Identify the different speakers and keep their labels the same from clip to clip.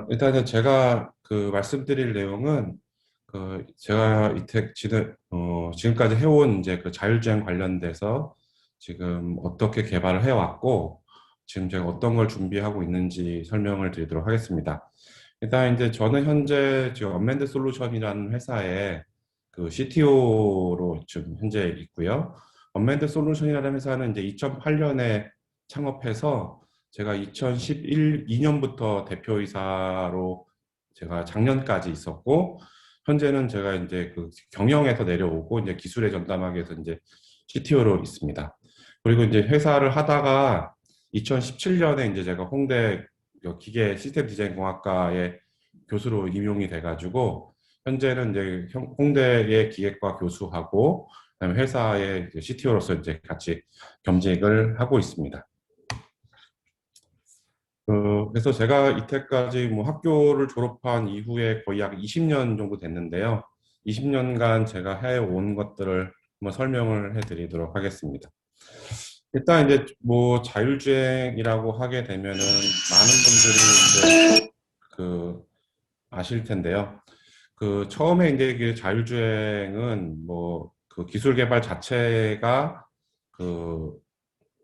Speaker 1: 일단은 제가 말씀드릴 내용은 제가 지금까지 해온 이제 자율주행 관련돼서 지금 어떻게 개발을 해왔고 지금 제가 어떤 걸 준비하고 있는지 설명을 드리도록 하겠습니다. 일단 이제 저는 현재 지금 언맨드 솔루션이라는 회사에 CTO로 지금 현재 있고요. 언맨드 솔루션이라는 회사는 이제 2008년에 창업해서 제가 2년부터 대표이사로 제가 작년까지 있었고, 현재는 제가 이제 경영에서 내려오고, 이제 기술에 전담하기 위해서 이제 CTO로 있습니다. 그리고 이제 회사를 하다가 2017년에 이제 제가 홍대 기계 시스템 디자인 공학과의 교수로 임용이 돼가지고, 현재는 이제 홍대의 기계과 교수하고, 그다음에 회사의 CTO로서 이제 같이 겸직을 하고 있습니다. 그래서 제가 이때까지 뭐 학교를 졸업한 이후에 거의 약 20년 정도 됐는데요. 20년간 제가 해온 것들을 한번 설명을 해드리도록 하겠습니다. 일단 이제 뭐 자율주행이라고 하게 되면은 많은 분들이 이제 아실 텐데요. 처음에 이제 자율주행은 뭐 기술 개발 자체가 그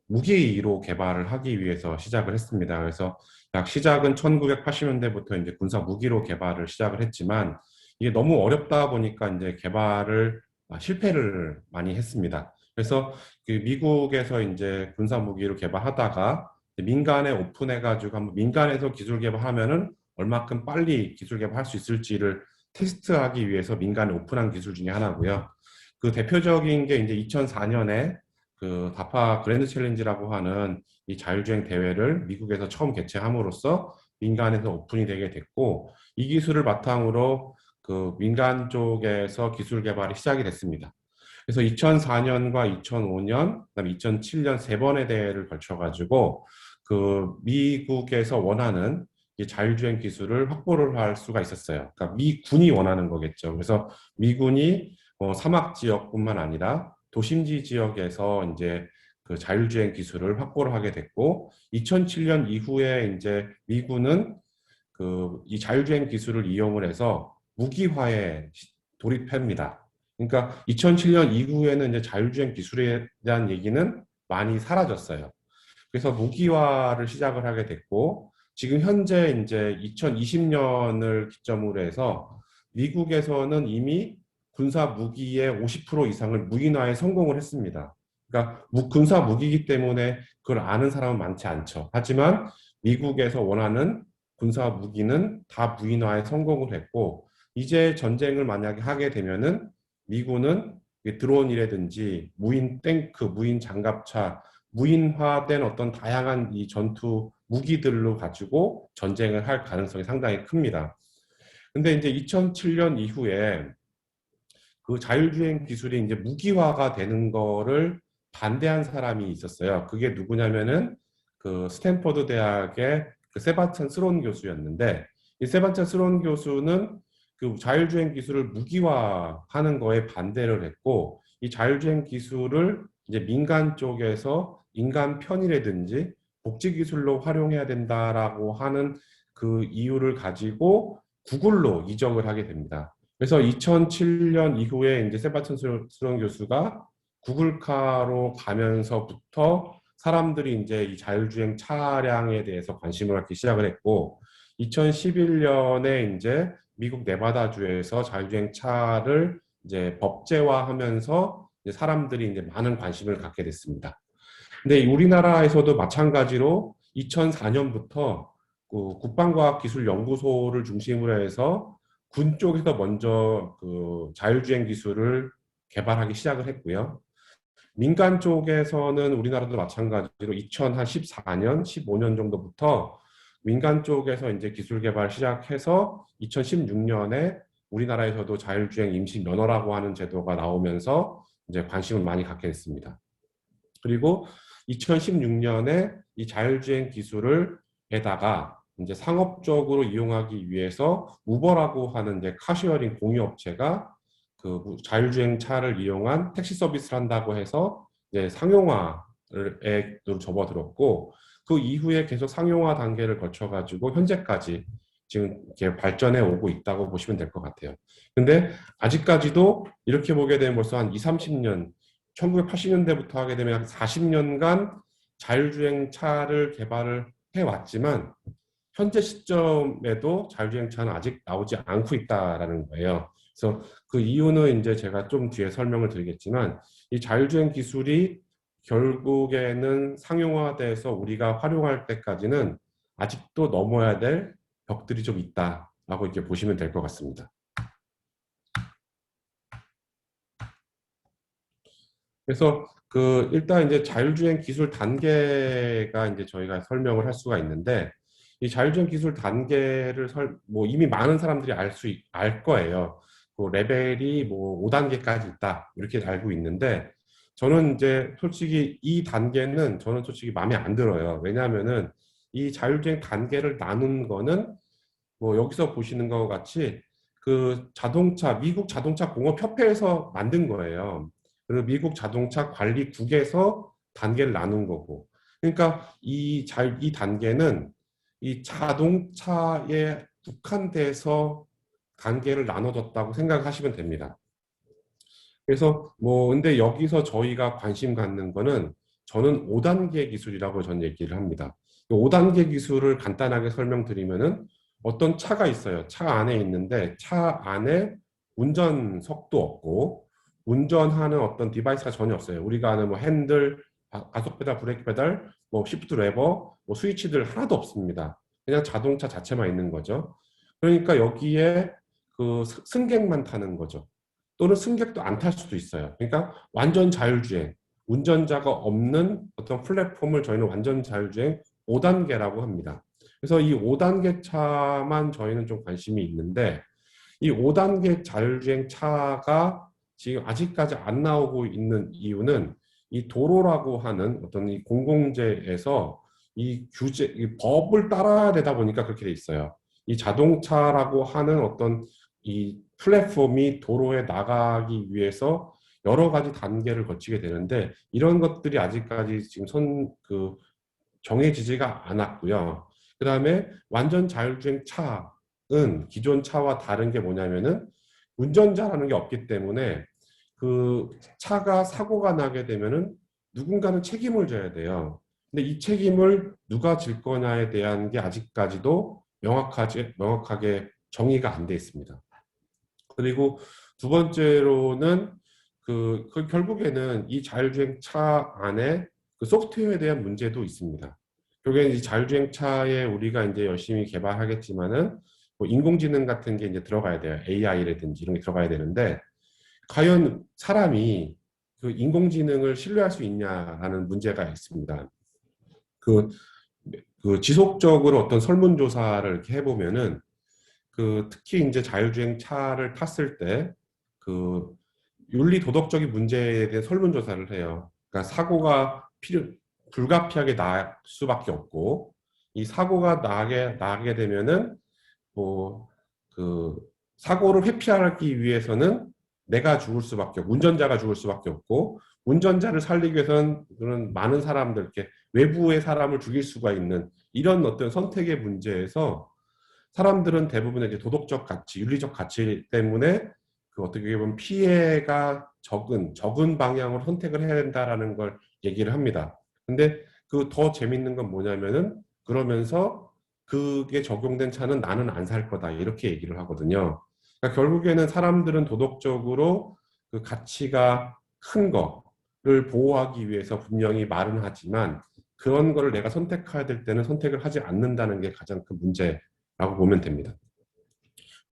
Speaker 1: 무기로 개발을 하기 위해서 시작을 했습니다. 그래서 시작은 1980년대부터 이제 군사 무기로 개발을 시작을 했지만 이게 너무 어렵다 보니까 이제 개발을 실패를 많이 했습니다. 그래서 미국에서 이제 군사 무기로 개발하다가 민간에 오픈해가지고 한번 민간에서 기술 개발하면은 얼마큼 빨리 기술 개발할 수 있을지를 테스트하기 위해서 민간에 오픈한 기술 중에 하나고요. 대표적인 게 이제 2004년에 다파 그랜드 챌린지라고 하는 이 자율주행 대회를 미국에서 처음 개최함으로써 민간에서 오픈이 되게 됐고, 이 기술을 바탕으로 민간 쪽에서 기술 개발이 시작이 됐습니다. 그래서 2004년과 2005년, 그다음에 2007년 세 번의 대회를 거쳐가지고 미국에서 원하는 이 자율주행 기술을 확보를 할 수가 있었어요. 그러니까 미군이 원하는 거겠죠. 그래서 미군이 사막 지역뿐만 아니라 도심지 지역에서 이제 자율주행 기술을 확보를 하게 됐고, 2007년 이후에 이제 미군은 이 자율주행 기술을 이용을 해서 무기화에 돌입합니다. 그러니까 2007년 이후에는 이제 자율주행 기술에 대한 얘기는 많이 사라졌어요. 그래서 무기화를 시작을 하게 됐고, 지금 현재 이제 2020년을 기점으로 해서 미국에서는 이미 군사 무기의 50% 이상을 무인화에 성공을 했습니다. 그러니까 군사 무기이기 때문에 그걸 아는 사람은 많지 않죠. 하지만 미국에서 원하는 군사 무기는 다 무인화에 성공을 했고, 이제 전쟁을 만약에 하게 되면은 미군은 드론이라든지 무인 탱크, 무인 장갑차, 무인화된 어떤 다양한 이 전투 무기들로 가지고 전쟁을 할 가능성이 상당히 큽니다. 근데 이제 2007년 이후에 자율주행 기술이 이제 무기화가 되는 거를 반대한 사람이 있었어요. 그게 누구냐면은 스탠퍼드 대학의 세바스찬 스론 교수였는데, 이 세바스찬 스론 교수는 자율주행 기술을 무기화하는 거에 반대를 했고, 이 자율주행 기술을 이제 민간 쪽에서 인간 편의라든지 복지 기술로 활용해야 된다라고 하는 이유를 가지고 구글로 이적을 하게 됩니다. 그래서 2007년 이후에 이제 세바스찬 스론 교수가 구글카로 가면서부터 사람들이 이제 이 자율주행 차량에 대해서 관심을 갖기 시작을 했고, 2011년에 이제 미국 네바다주에서 자율주행 차를 이제 법제화하면서 이제 사람들이 이제 많은 관심을 갖게 됐습니다. 근데 우리나라에서도 마찬가지로 2004년부터 국방과학기술연구소를 중심으로 해서 군 쪽에서 먼저 자율주행 기술을 개발하기 시작을 했고요. 민간 쪽에서는 우리나라도 마찬가지로 2014년, 15년 정도부터 민간 쪽에서 이제 기술 개발 시작해서 2016년에 우리나라에서도 자율주행 임시 면허라고 하는 제도가 나오면서 이제 관심을 많이 갖게 됐습니다. 그리고 2016년에 이 자율주행 기술을 에다가 이제 상업적으로 이용하기 위해서 우버라고 하는 이제 카쉐어링 공유업체가 자율주행 차를 이용한 택시 서비스를 한다고 해서 이제 상용화에 접어들었고, 그 이후에 계속 상용화 단계를 거쳐가지고 현재까지 지금 이렇게 발전해 오고 있다고 보시면 될 것 같아요. 근데 아직까지도 이렇게 보게 되면 벌써 한 2, 30년, 1980년대부터 하게 되면 한 40년간 자율주행차를 개발을 해왔지만 현재 시점에도 자율주행차는 아직 나오지 않고 있다라는 거예요. 그래서 그 이유는 이제 제가 좀 뒤에 설명을 드리겠지만 이 자율주행 기술이 결국에는 상용화돼서 우리가 활용할 때까지는 아직도 넘어야 될 벽들이 좀 있다라고 이렇게 보시면 될 것 같습니다. 그래서 그 일단 이제 자율주행 기술 단계가 이제 저희가 설명을 할 수가 있는데 이 자율주행 기술 단계를 뭐 이미 많은 사람들이 알 거예요. 그 레벨이 뭐 5단계까지 있다 이렇게 알고 있는데 저는 이제 솔직히 이 단계는 저는 솔직히 마음에 안 들어요. 왜냐하면은 이 자율주행 단계를 나눈 거는 뭐 여기서 보시는 것 같이 그 미국 자동차 공업협회에서 만든 거예요. 그리고 미국 자동차 관리국에서 단계를 나눈 거고. 그러니까 이 단계는 이 자동차에 국한돼서 단계를 나눠줬다고 생각하시면 됩니다. 그래서 뭐 근데 여기서 저희가 관심 갖는 거는 저는 5단계 기술이라고 저는 얘기를 합니다. 5단계 기술을 간단하게 설명드리면은 어떤 차가 있어요. 차 안에 있는데 차 안에 운전석도 없고 운전하는 어떤 디바이스가 전혀 없어요. 우리가 아는 뭐 핸들, 가속 페달, 브레이크 페달, 뭐 시프트 레버, 뭐 스위치들 하나도 없습니다. 그냥 자동차 자체만 있는 거죠. 그러니까 여기에 그 승객만 타는 거죠. 또는 승객도 안 탈 수도 있어요. 그러니까 완전 자율주행, 운전자가 없는 어떤 플랫폼을 저희는 완전 자율주행 5단계라고 합니다. 그래서 이 5단계 차만 저희는 좀 관심이 있는데 이 5단계 자율주행 차가 지금 아직까지 안 나오고 있는 이유는 이 도로라고 하는 어떤 이 공공재에서 이 법을 따라야 되다 보니까 그렇게 돼 있어요. 이 자동차라고 하는 어떤 이 플랫폼이 도로에 나가기 위해서 여러 가지 단계를 거치게 되는데 이런 것들이 아직까지 지금 정해지지가 않았고요. 그 다음에 완전 자율주행 차은 기존 차와 다른 게 뭐냐면은 운전자라는 게 없기 때문에 그 차가 사고가 나게 되면은 누군가는 책임을 져야 돼요. 근데 이 책임을 누가 질 거냐에 대한 게 아직까지도 명확하게 정의가 안 돼 있습니다. 그리고 두 번째로는 결국에는 이 자율주행 차 안에 그 소프트웨어에 대한 문제도 있습니다. 결국에는 이 자율주행 차에 우리가 이제 열심히 개발하겠지만은 뭐 인공지능 같은 게 이제 들어가야 돼요. AI라든지 이런 게 들어가야 되는데 과연 사람이 그 인공지능을 신뢰할 수 있냐라는 문제가 있습니다. 그, 그 지속적으로 어떤 설문조사를 이렇게 해보면은 특히 이제 자율주행 차를 탔을 때 윤리 도덕적인 문제에 대해 설문조사를 해요. 그러니까 사고가 불가피하게 날 수밖에 없고 이 사고가 나게 되면은 뭐 사고를 회피하기 위해서는 내가 죽을 수밖에 없고 운전자가 죽을 수밖에 없고 운전자를 살리기 위해서는 그런 많은 사람들 이렇게 외부의 사람을 죽일 수가 있는 이런 어떤 선택의 문제에서 사람들은 대부분 이제 도덕적 가치, 윤리적 가치 때문에 어떻게 보면 피해가 적은 방향으로 선택을 해야 된다라는 걸 얘기를 합니다. 근데 더 재밌는 건 뭐냐면은 그러면서 그게 적용된 차는 나는 안 살 거다 이렇게 얘기를 하거든요. 그러니까 결국에는 사람들은 도덕적으로 그 가치가 큰 거를 보호하기 위해서 분명히 말은 하지만 그런 거를 내가 선택해야 될 때는 선택을 하지 않는다는 게 가장 큰 문제라고 보면 됩니다.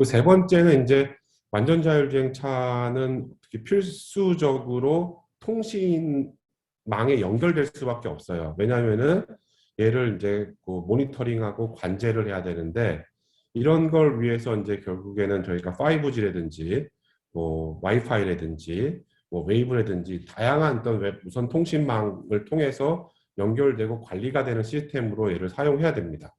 Speaker 1: 세 번째는 이제 완전 자율주행 차는 필수적으로 통신망에 연결될 수밖에 없어요. 왜냐하면은 얘를 이제 모니터링하고 관제를 해야 되는데 이런 걸 위해서 이제 결국에는 저희가 5G라든지 뭐 와이파이라든지 뭐 웨이브라든지 다양한 어떤 무선 통신망을 통해서 연결되고 관리가 되는 시스템으로 얘를 사용해야 됩니다.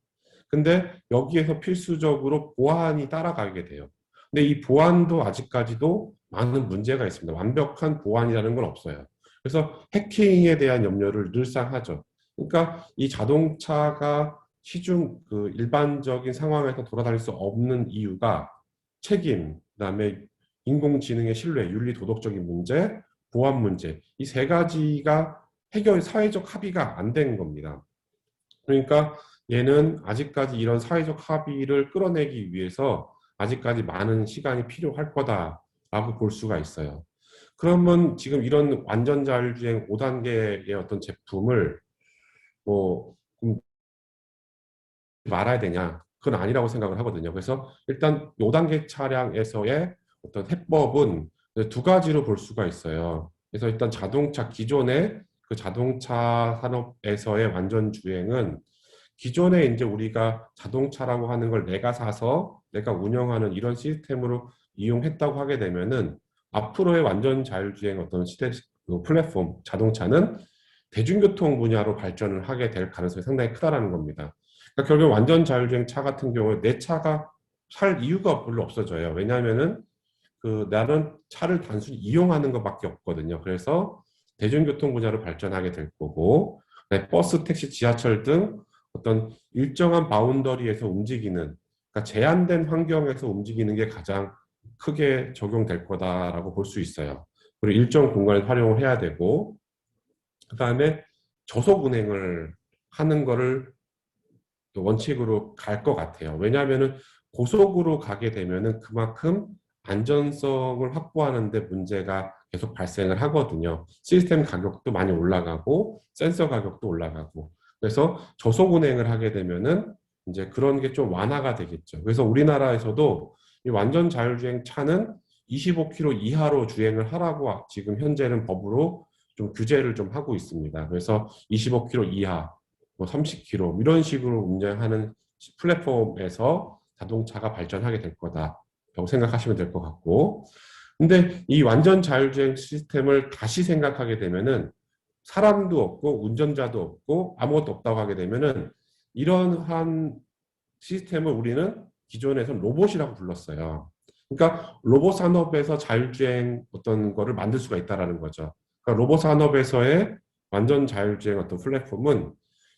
Speaker 1: 근데 여기에서 필수적으로 보안이 따라가게 돼요. 근데 이 보안도 아직까지도 많은 문제가 있습니다. 완벽한 보안이라는 건 없어요. 그래서 해킹에 대한 염려를 늘상 하죠. 그러니까 이 자동차가 그 일반적인 상황에서 돌아다닐 수 없는 이유가 책임, 그다음에 인공지능의 신뢰, 윤리 도덕적인 문제, 보안 문제, 이 세 가지가 사회적 합의가 안 된 겁니다. 그러니까 얘는 아직까지 이런 사회적 합의를 끌어내기 위해서 아직까지 많은 시간이 필요할 거다라고 볼 수가 있어요. 그러면 지금 이런 완전 자율주행 5단계의 어떤 제품을 뭐 말아야 되냐? 그건 아니라고 생각을 하거든요. 그래서 일단 5단계 차량에서의 어떤 해법은 두 가지로 볼 수가 있어요. 그래서 일단 기존의 그 자동차 산업에서의 완전 주행은 기존에 이제 우리가 자동차라고 하는 걸 내가 사서 내가 운영하는 이런 시스템으로 이용했다고 하게 되면은 앞으로의 완전 자율주행 어떤 그 플랫폼 자동차는 대중교통 분야로 발전을 하게 될 가능성이 상당히 크다라는 겁니다. 그러니까 결국 완전 자율주행 차 같은 경우에 내 차가 살 이유가 별로 없어져요. 왜냐하면은 그 나는 차를 단순히 이용하는 것밖에 없거든요. 그래서 대중교통 분야로 발전하게 될 거고, 버스, 택시, 지하철 등 어떤 일정한 바운더리에서 움직이는, 그러니까 제한된 환경에서 움직이는 게 가장 크게 적용될 거다라고 볼 수 있어요. 그리고 일정 공간을 활용을 해야 되고, 그다음에 저속 운행을 하는 거를 원칙으로 갈 것 같아요. 왜냐하면은 고속으로 가게 되면은 그만큼 안전성을 확보하는 데 문제가 계속 발생을 하거든요. 시스템 가격도 많이 올라가고 센서 가격도 올라가고. 그래서 저속 운행을 하게 되면은 이제 그런 게 좀 완화가 되겠죠. 그래서 우리나라에서도 이 완전 자율주행 차는 25km 이하로 주행을 하라고 지금 현재는 법으로 좀 규제를 좀 하고 있습니다. 그래서 25km 이하 뭐 30km 이런 식으로 운영하는 플랫폼에서 자동차가 발전하게 될 거다라고 생각하시면 될 것 같고, 근데 이 완전 자율주행 시스템을 다시 생각하게 되면은 사람도 없고 운전자도 없고 아무것도 없다고 하게 되면은 이러한 시스템을 우리는 기존에서 로봇이라고 불렀어요. 그러니까 로봇 산업에서 자율주행 어떤 거를 만들 수가 있다라는 거죠. 그러니까 로봇 산업에서의 완전 자율주행 어떤 플랫폼은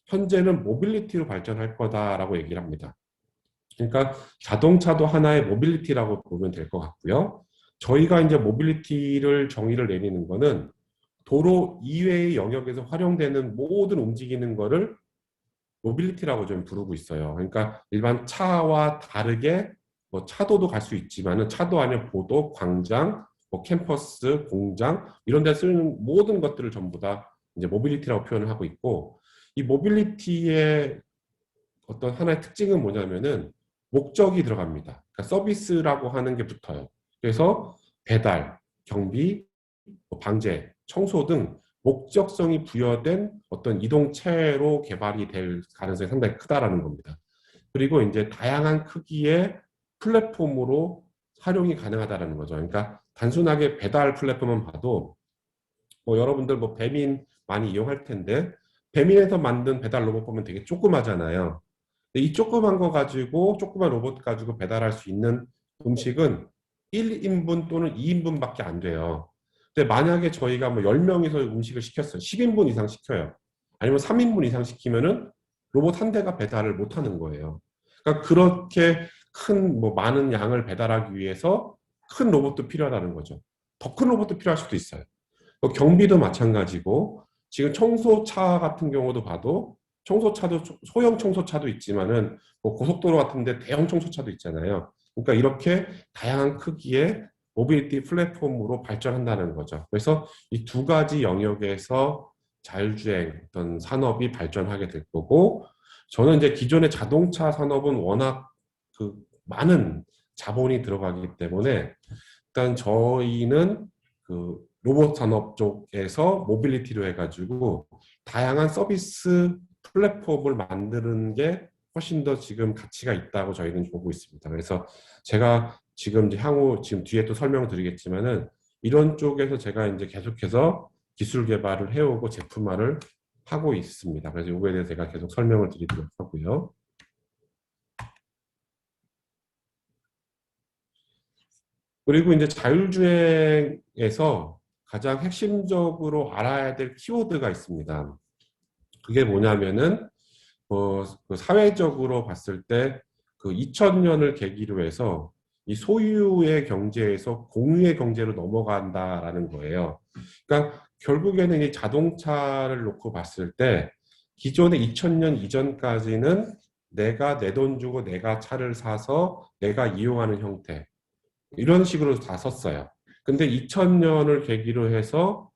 Speaker 1: 현재는 모빌리티로 발전할 거다라고 얘기를 합니다. 그러니까 자동차도 하나의 모빌리티라고 보면 될 것 같고요. 저희가 이제 모빌리티를 정의를 내리는 거는 도로 이외의 영역에서 활용되는 모든 움직이는 거를 모빌리티라고 좀 부르고 있어요. 그러니까 일반 차와 다르게 뭐 차도도 갈 수 있지만은 차도 아니면 보도, 광장, 뭐 캠퍼스, 공장 이런 데 쓰는 모든 것들을 전부 다 이제 모빌리티라고 표현을 하고 있고, 이 모빌리티의 어떤 하나의 특징은 뭐냐면은 목적이 들어갑니다. 그러니까 서비스라고 하는 게 붙어요. 그래서 배달, 경비, 뭐 방제, 청소 등 목적성이 부여된 어떤 이동체로 개발이 될 가능성이 상당히 크다라는 겁니다. 그리고 이제 다양한 크기의 플랫폼으로 활용이 가능하다라는 거죠. 그러니까 단순하게 배달 플랫폼만 봐도 뭐 여러분들 뭐 배민 많이 이용할 텐데 배민에서 만든 배달 로봇 보면 되게 조그마잖아요. 근데 이 조그만 거 가지고 조그만 로봇 가지고 배달할 수 있는 음식은 1인분 또는 2인분밖에 안 돼요. 근데 만약에 저희가 뭐 10명이서 음식을 시켰어요. 10인분 이상 시켜요. 아니면 3인분 이상 시키면은 로봇 한 대가 배달을 못 하는 거예요. 그러니까 그렇게 큰 뭐 많은 양을 배달하기 위해서 큰 로봇도 필요하다는 거죠. 더 큰 로봇도 필요할 수도 있어요. 경비도 마찬가지고 지금 청소차 같은 경우도 봐도 청소차도 소형 청소차도 있지만은 뭐 고속도로 같은데 대형 청소차도 있잖아요. 그러니까 이렇게 다양한 크기의 모빌리티 플랫폼으로 발전한다는 거죠. 그래서 이 두 가지 영역에서 자율주행 어떤 산업이 발전하게 될 거고, 저는 이제 기존의 자동차 산업은 워낙 그 많은 자본이 들어가기 때문에 일단 저희는 그 로봇 산업 쪽에서 모빌리티로 해가지고 다양한 서비스 플랫폼을 만드는 게 훨씬 더 지금 가치가 있다고 저희는 보고 있습니다. 그래서 제가 지금 이제 향후 지금 뒤에 또 설명을 드리겠지만은 이런 쪽에서 제가 이제 계속해서 기술 개발을 해오고 제품화를 하고 있습니다. 그래서 이거에 대해서 제가 계속 설명을 드리도록 하고요. 그리고 이제 자율주행에서 가장 핵심적으로 알아야 될 키워드가 있습니다. 그게 뭐냐면은 그 사회적으로 봤을 때 그 2000년을 계기로 해서 이 소유의 경제에서 공유의 경제로 넘어간다라는 거예요. 그러니까 결국에는 이 자동차를 놓고 봤을 때 기존의 2000년 이전까지는 내가 내 돈 주고 내가 차를 사서 내가 이용하는 형태 이런 식으로 다 썼어요. 근데 2000년을 계기로 해서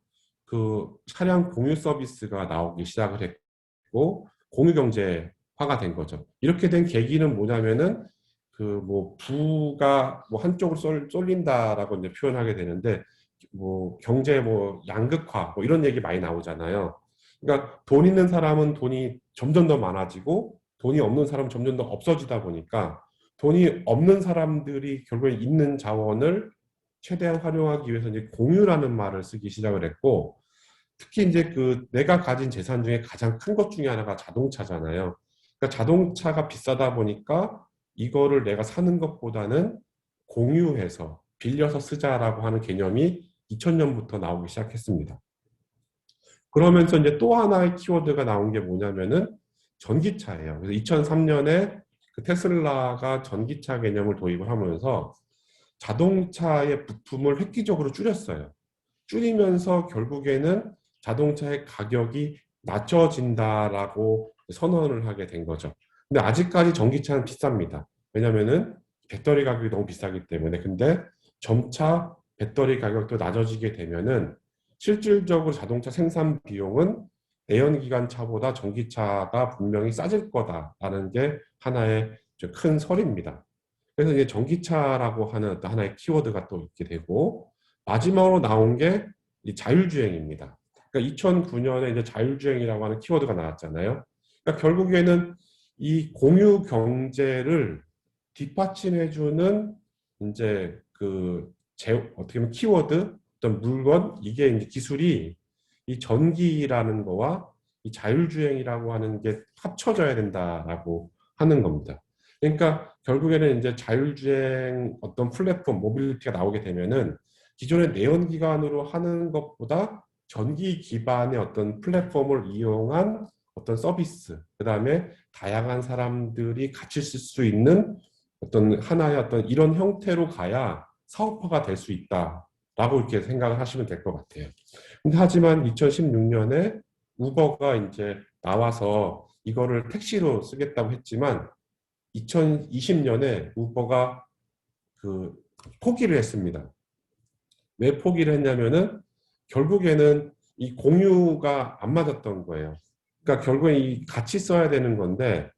Speaker 1: 그 차량 공유 서비스가 나오기 시작을 했고 공유 경제화가 된 거죠. 이렇게 된 계기는 뭐냐면은 그 뭐 부가 뭐 한쪽으로 쏠린다라고 이제 표현하게 되는데 뭐 경제 뭐 양극화 뭐 이런 얘기 많이 나오잖아요. 그러니까 돈 있는 사람은 돈이 점점 더 많아지고 돈이 없는 사람은 점점 더 없어지다 보니까 돈이 없는 사람들이 결국에 있는 자원을 최대한 활용하기 위해서 이제 공유라는 말을 쓰기 시작을 했고 특히 이제 그 내가 가진 재산 중에 가장 큰 것 중에 하나가 자동차잖아요. 그러니까 자동차가 비싸다 보니까 이거를 내가 사는 것보다는 공유해서 빌려서 쓰자라고 하는 개념이 2000년부터 나오기 시작했습니다. 그러면서 이제 또 하나의 키워드가 나온 게 뭐냐면은 전기차예요. 그래서 2003년에 그 테슬라가 전기차 개념을 도입을 하면서 자동차의 부품을 획기적으로 줄였어요. 줄이면서 결국에는 자동차의 가격이 낮춰진다라고 선언을 하게 된 거죠. 근데 아직까지 전기차는 비쌉니다. 왜냐면은 배터리 가격이 너무 비싸기 때문에. 근데 점차 배터리 가격도 낮아지게 되면은 실질적으로 자동차 생산 비용은 내연기관 차보다 전기차가 분명히 싸질 거다라는 게 하나의 큰 설입니다. 그래서 이제 전기차라고 하는 어떤 하나의 키워드가 또 있게 되고 마지막으로 나온 게 이 자율주행입니다. 그러니까 2009년에 이제 자율주행이라고 하는 키워드가 나왔잖아요. 그러니까 결국에는 이 공유 경제를 뒷받침해주는 이제 그 어떻게 보면 키워드, 어떤 물건 이게 이제 기술이 이 전기라는 거와 이 자율주행이라고 하는 게 합쳐져야 된다라고 하는 겁니다. 그러니까 결국에는 이제 자율주행 어떤 플랫폼, 모빌리티가 나오게 되면은 기존의 내연기관으로 하는 것보다 전기 기반의 어떤 플랫폼을 이용한 어떤 서비스, 그 다음에 다양한 사람들이 같이 쓸 수 있는 어떤 하나의 어떤 이런 형태로 가야 사업화가 될 수 있다라고 이렇게 생각을 하시면 될 것 같아요. 근데 하지만 2016년에 우버가 이제 나와서 이거를 택시로 쓰겠다고 했지만 2020년에 우버가 그 포기를 했습니다. 왜 포기를 했냐면은 결국에는 이 공유가 안 맞았던 거예요. 그러니까 결국에 이 같이 써야 되는 건데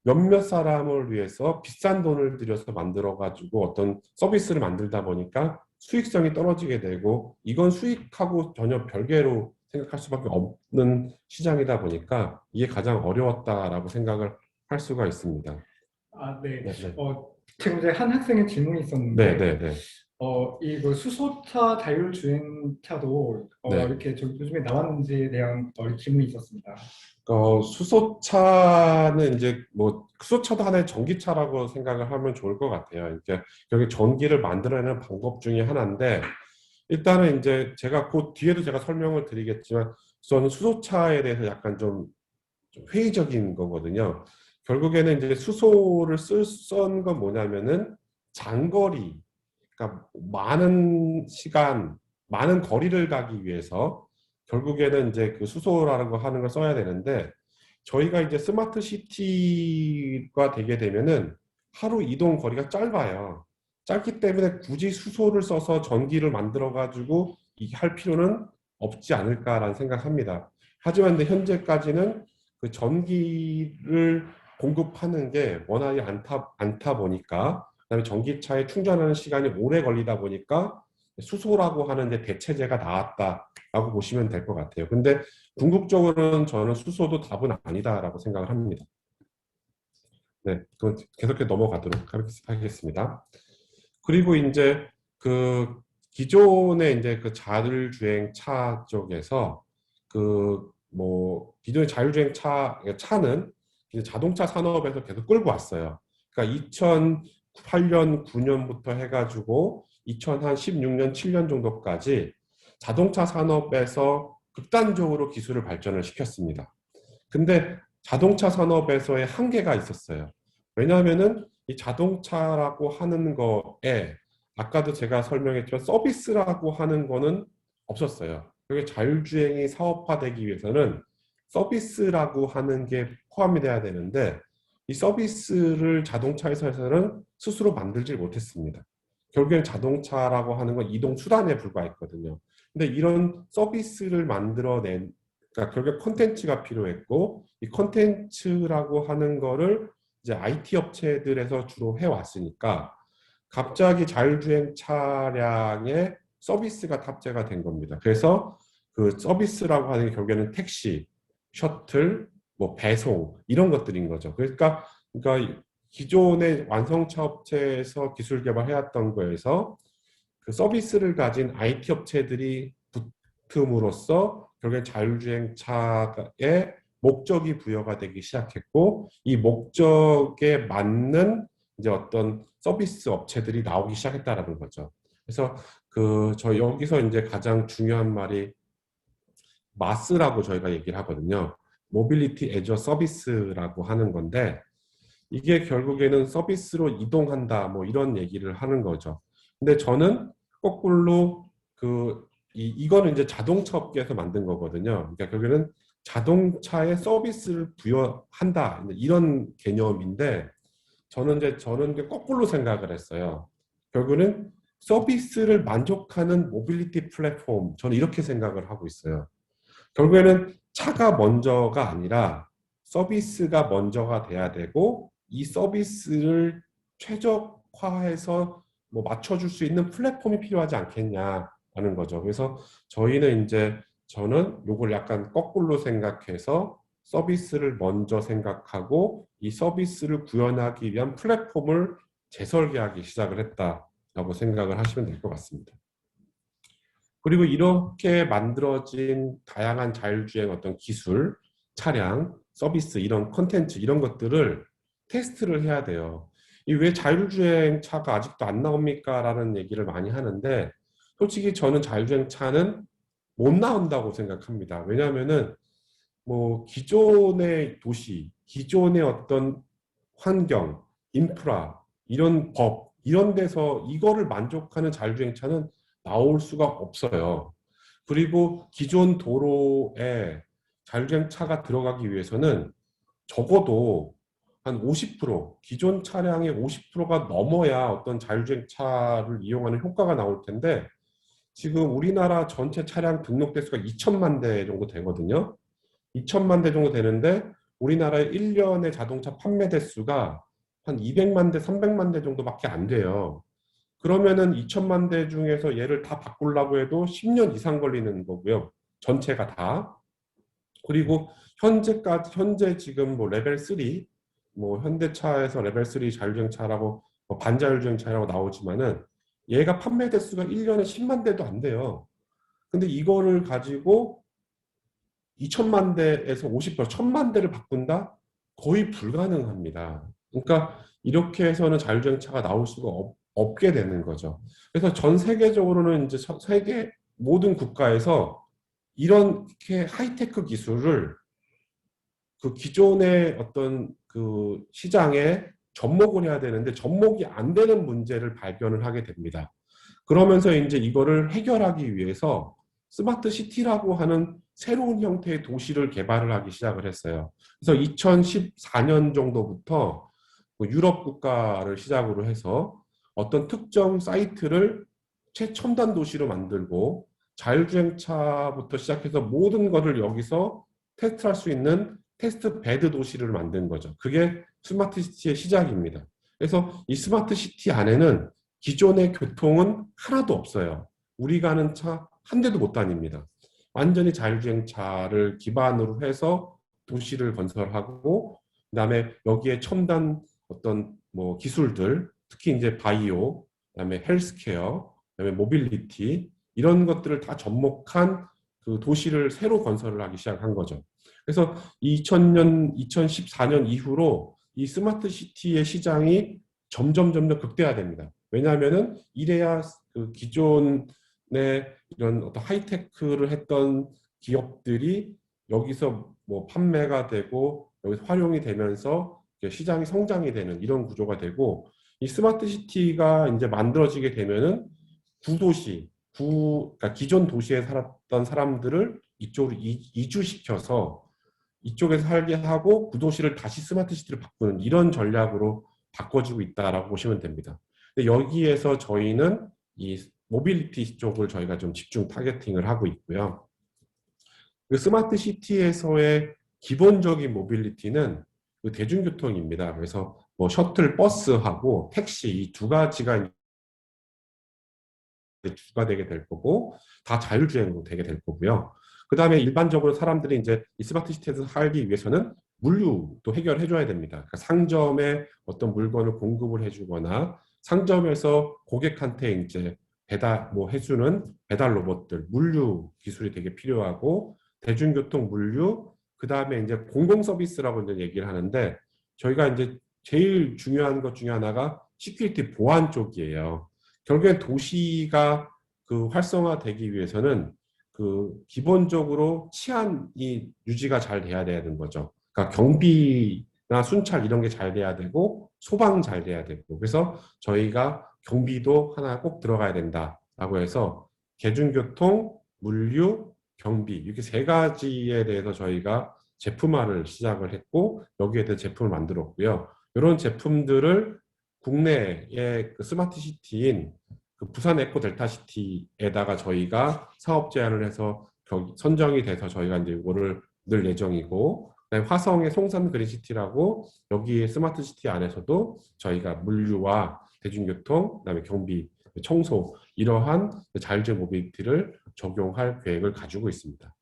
Speaker 1: 몇몇 사람을 위해서 비싼 돈을 들여서 만들어 가지고 어떤 서비스를 만들다 보니까 수익성이 떨어지게 되고 이건 수익하고 전혀 별개로 생각할 수밖에 없는 시장이다 보니까 이게 가장 어려웠다라고 생각을 할 수가 있습니다.
Speaker 2: 아, 네.
Speaker 1: 네, 네.
Speaker 2: 지금 이제 한 학생의 질문이
Speaker 1: 네,
Speaker 2: 있었는데,
Speaker 1: 네, 네.
Speaker 2: 이거 수소차 자율주행차도
Speaker 1: 네.
Speaker 2: 이렇게 요즘에 나왔는지에 대한 질문이 있었습니다.
Speaker 1: 수소차는 이제 뭐 수소차도 하나의 전기차라고 생각을 하면 좋을 것 같아요. 이제 여기 전기를 만들어내는 방법 중에 하나인데 일단은 이제 제가 그 뒤에도 제가 설명을 드리겠지만 저는 수소차에 대해서 약간 좀 회의적인 거거든요. 결국에는 이제 수소를 쓴 건 뭐냐면은 장거리, 그러니까 많은 시간, 많은 거리를 가기 위해서 결국에는 이제 그 수소라는 거 하는 걸 써야 되는데 저희가 이제 스마트 시티가 되게 되면은 하루 이동 거리가 짧아요. 짧기 때문에 굳이 수소를 써서 전기를 만들어 가지고 이게 할 필요는 없지 않을까라는 생각합니다. 하지만 근데 현재까지는 그 전기를 공급하는 게 원활히 않다 보니까 그다음에 전기차에 충전하는 시간이 오래 걸리다 보니까 수소라고 하는데 대체제가 나왔다라고 보시면 될 것 같아요. 근데 궁극적으로는 저는 수소도 답은 아니다라고 생각을 합니다. 네, 그건 계속해서 넘어가도록 하겠습니다. 그리고 이제 그 기존의 이제 그 자율주행 차 쪽에서 그 뭐 기존의 자율주행 차는 이제 자동차 산업에서 계속 끌고 왔어요. 그러니까 2008년, 9년부터 해가지고 2016년, 7년 정도까지 자동차 산업에서 극단적으로 기술을 발전을 시켰습니다. 근데 자동차 산업에서의 한계가 있었어요. 왜냐하면은 이 자동차라고 하는 거에 아까도 제가 설명했지만 서비스라고 하는 거는 없었어요. 그게 자율주행이 사업화되기 위해서는 서비스라고 하는 게 포함이 돼야 되는데 이 서비스를 자동차 회사에서는 스스로 만들지 못했습니다. 결국엔 자동차라고 하는 건 이동 수단에 불과했거든요. 근데 이런 서비스를 만들어낸 그러니까 결국 콘텐츠가 필요했고 이 콘텐츠라고 하는 거를 이제 IT 업체들에서 주로 해왔으니까 갑자기 자율주행 차량에 서비스가 탑재가 된 겁니다. 그래서 그 서비스라고 하는 게 결국에는 택시, 셔틀, 뭐 배송 이런 것들인 거죠. 그러니까 기존의 완성차 업체에서 기술 개발해왔던 거에서 그 서비스를 가진 IT 업체들이 붙음으로써 결국엔 자율주행차의 목적이 부여가 되기 시작했고 이 목적에 맞는 이제 어떤 서비스 업체들이 나오기 시작했다라는 거죠. 그래서 저 여기서 이제 가장 중요한 말이 마스라고 저희가 얘기를 하거든요. 모빌리티 애저 서비스라고 하는 건데 이게 결국에는 서비스로 이동한다 뭐 이런 얘기를 하는 거죠. 근데 저는 거꾸로 이거는 이제 자동차 업계에서 만든 거거든요. 그러니까 결국에는 자동차에 서비스를 부여한다 이런 개념인데 저는 이제 거꾸로 생각을 했어요. 결국은 서비스를 만족하는 모빌리티 플랫폼 저는 이렇게 생각을 하고 있어요. 결국에는 차가 먼저가 아니라 서비스가 먼저가 돼야 되고 이 서비스를 최적화해서 뭐 맞춰줄 수 있는 플랫폼이 필요하지 않겠냐라는 거죠. 그래서 저는 요걸 약간 거꾸로 생각해서 서비스를 먼저 생각하고 이 서비스를 구현하기 위한 플랫폼을 재설계하기 시작을 했다라고 생각을 하시면 될 것 같습니다. 그리고 이렇게 만들어진 다양한 자율주행 어떤 기술, 차량, 서비스, 이런 컨텐츠, 이런 것들을 테스트를 해야 돼요. 이 왜 자율주행 차가 아직도 안 나옵니까? 라는 얘기를 많이 하는데, 솔직히 저는 자율주행 차는 못 나온다고 생각합니다. 왜냐하면은, 뭐, 기존의 도시, 기존의 어떤 환경, 인프라, 이런 법, 이런 데서 이거를 만족하는 자율주행차는 나올 수가 없어요. 그리고 기존 도로에 자율주행차가 들어가기 위해서는 적어도 한 50%, 기존 차량의 50%가 넘어야 어떤 자율주행차를 이용하는 효과가 나올 텐데 지금 우리나라 전체 차량 등록 대수가 2천만 대 정도 되거든요. 2천만 대 정도 되는데 우리나라의 1년의 자동차 판매 대수가 한 200만 대, 300만 대 정도밖에 안 돼요. 그러면은 2천만 대 중에서 얘를 다 바꾸려고 해도 10년 이상 걸리는 거고요. 전체가 다. 그리고 현재 지금 뭐 레벨 3, 뭐 현대차에서 레벨 3 자율주행차라고 뭐 반자율주행차라고 나오지만은 얘가 판매 대수가 1년에 10만 대도 안 돼요. 근데 이거를 가지고 2천만 대에서 50%, 1000만 대를 바꾼다? 거의 불가능합니다. 그러니까 이렇게 해서는 자율주행차가 나올 수가 없게 되는 거죠. 그래서 전 세계적으로는 이제 세계 모든 국가에서 이렇게 하이테크 기술을 그 기존의 어떤 그 시장에 접목을 해야 되는데 접목이 안 되는 문제를 발견을 하게 됩니다. 그러면서 이제 이거를 해결하기 위해서 스마트 시티라고 하는 새로운 형태의 도시를 개발을 하기 시작을 했어요. 그래서 2014년 정도부터 유럽 국가를 시작으로 해서 어떤 특정 사이트를 최첨단 도시로 만들고 자율주행차부터 시작해서 모든 것을 여기서 테스트할 수 있는 테스트 베드 도시를 만든 거죠. 그게 스마트 시티의 시작입니다. 그래서 이 스마트 시티 안에는 기존의 교통은 하나도 없어요. 우리가 아는 차 한 대도 못 다닙니다. 완전히 자율주행차를 기반으로 해서 도시를 건설하고 그다음에 여기에 첨단 어떤 뭐 기술들, 특히 이제 바이오, 그다음에 헬스케어, 그다음에 모빌리티 이런 것들을 다 접목한 그 도시를 새로 건설을 하기 시작한 거죠. 그래서 2000년, 2014년 이후로 이 스마트 시티의 시장이 점점 극대화됩니다. 왜냐하면은 이래야 그 기존의 이런 어떤 하이테크를 했던 기업들이 여기서 뭐 판매가 되고 여기서 활용이 되면서 시장이 성장이 되는 이런 구조가 되고, 이 스마트 시티가 이제 만들어지게 되면은 구도시, 그러니까 기존 도시에 살았던 사람들을 이쪽으로 이주시켜서 이쪽에서 살게 하고 구도시를 다시 스마트 시티로 바꾸는 이런 전략으로 바꿔지고 있다라고 보시면 됩니다. 근데 여기에서 저희는 이 모빌리티 쪽을 저희가 좀 집중 타겟팅을 하고 있고요. 그 스마트 시티에서의 기본적인 모빌리티는 그 대중교통입니다. 그래서 뭐 셔틀 버스하고 택시 이 두 가지가 주가 되게 될 거고, 다 자율주행으로 되게 될 거고요. 그 다음에 일반적으로 사람들이 이제 이 스마트 시티에서 살기 위해서는 물류도 해결해 줘야 됩니다. 그러니까 상점에 어떤 물건을 공급을 해주거나 상점에서 고객한테 이제 배달 뭐 해주는 배달 로봇들, 물류 기술이 되게 필요하고, 대중교통 물류, 그 다음에 이제 공공 서비스라고 이제 얘기를 하는데, 저희가 이제 제일 중요한 것 중에 하나가 시큐리티 보안 쪽이에요. 결국엔 도시가 그 활성화되기 위해서는 그 기본적으로 치안이 유지가 잘 돼야 되는 거죠. 그러니까 경비나 순찰 이런 게 잘 돼야 되고, 소방 잘 돼야 되고, 그래서 저희가 경비도 하나 꼭 들어가야 된다라고 해서 대중교통, 물류, 경비 이렇게 세 가지에 대해서 저희가 제품화를 시작을 했고, 여기에 대해 제품을 만들었고요. 이런 제품들을 국내의 그 스마트 시티인 그 부산 에코 델타 시티에다가 저희가 사업 제안을 해서 선정이 돼서 저희가 이제 이거를 늘 예정이고, 그다음에 화성의 송산 그린시티라고 여기 스마트 시티 안에서도 저희가 물류와 대중교통, 그다음에 경비, 청소 이러한 자율주행 모빌리티를 적용할 계획을 가지고 있습니다.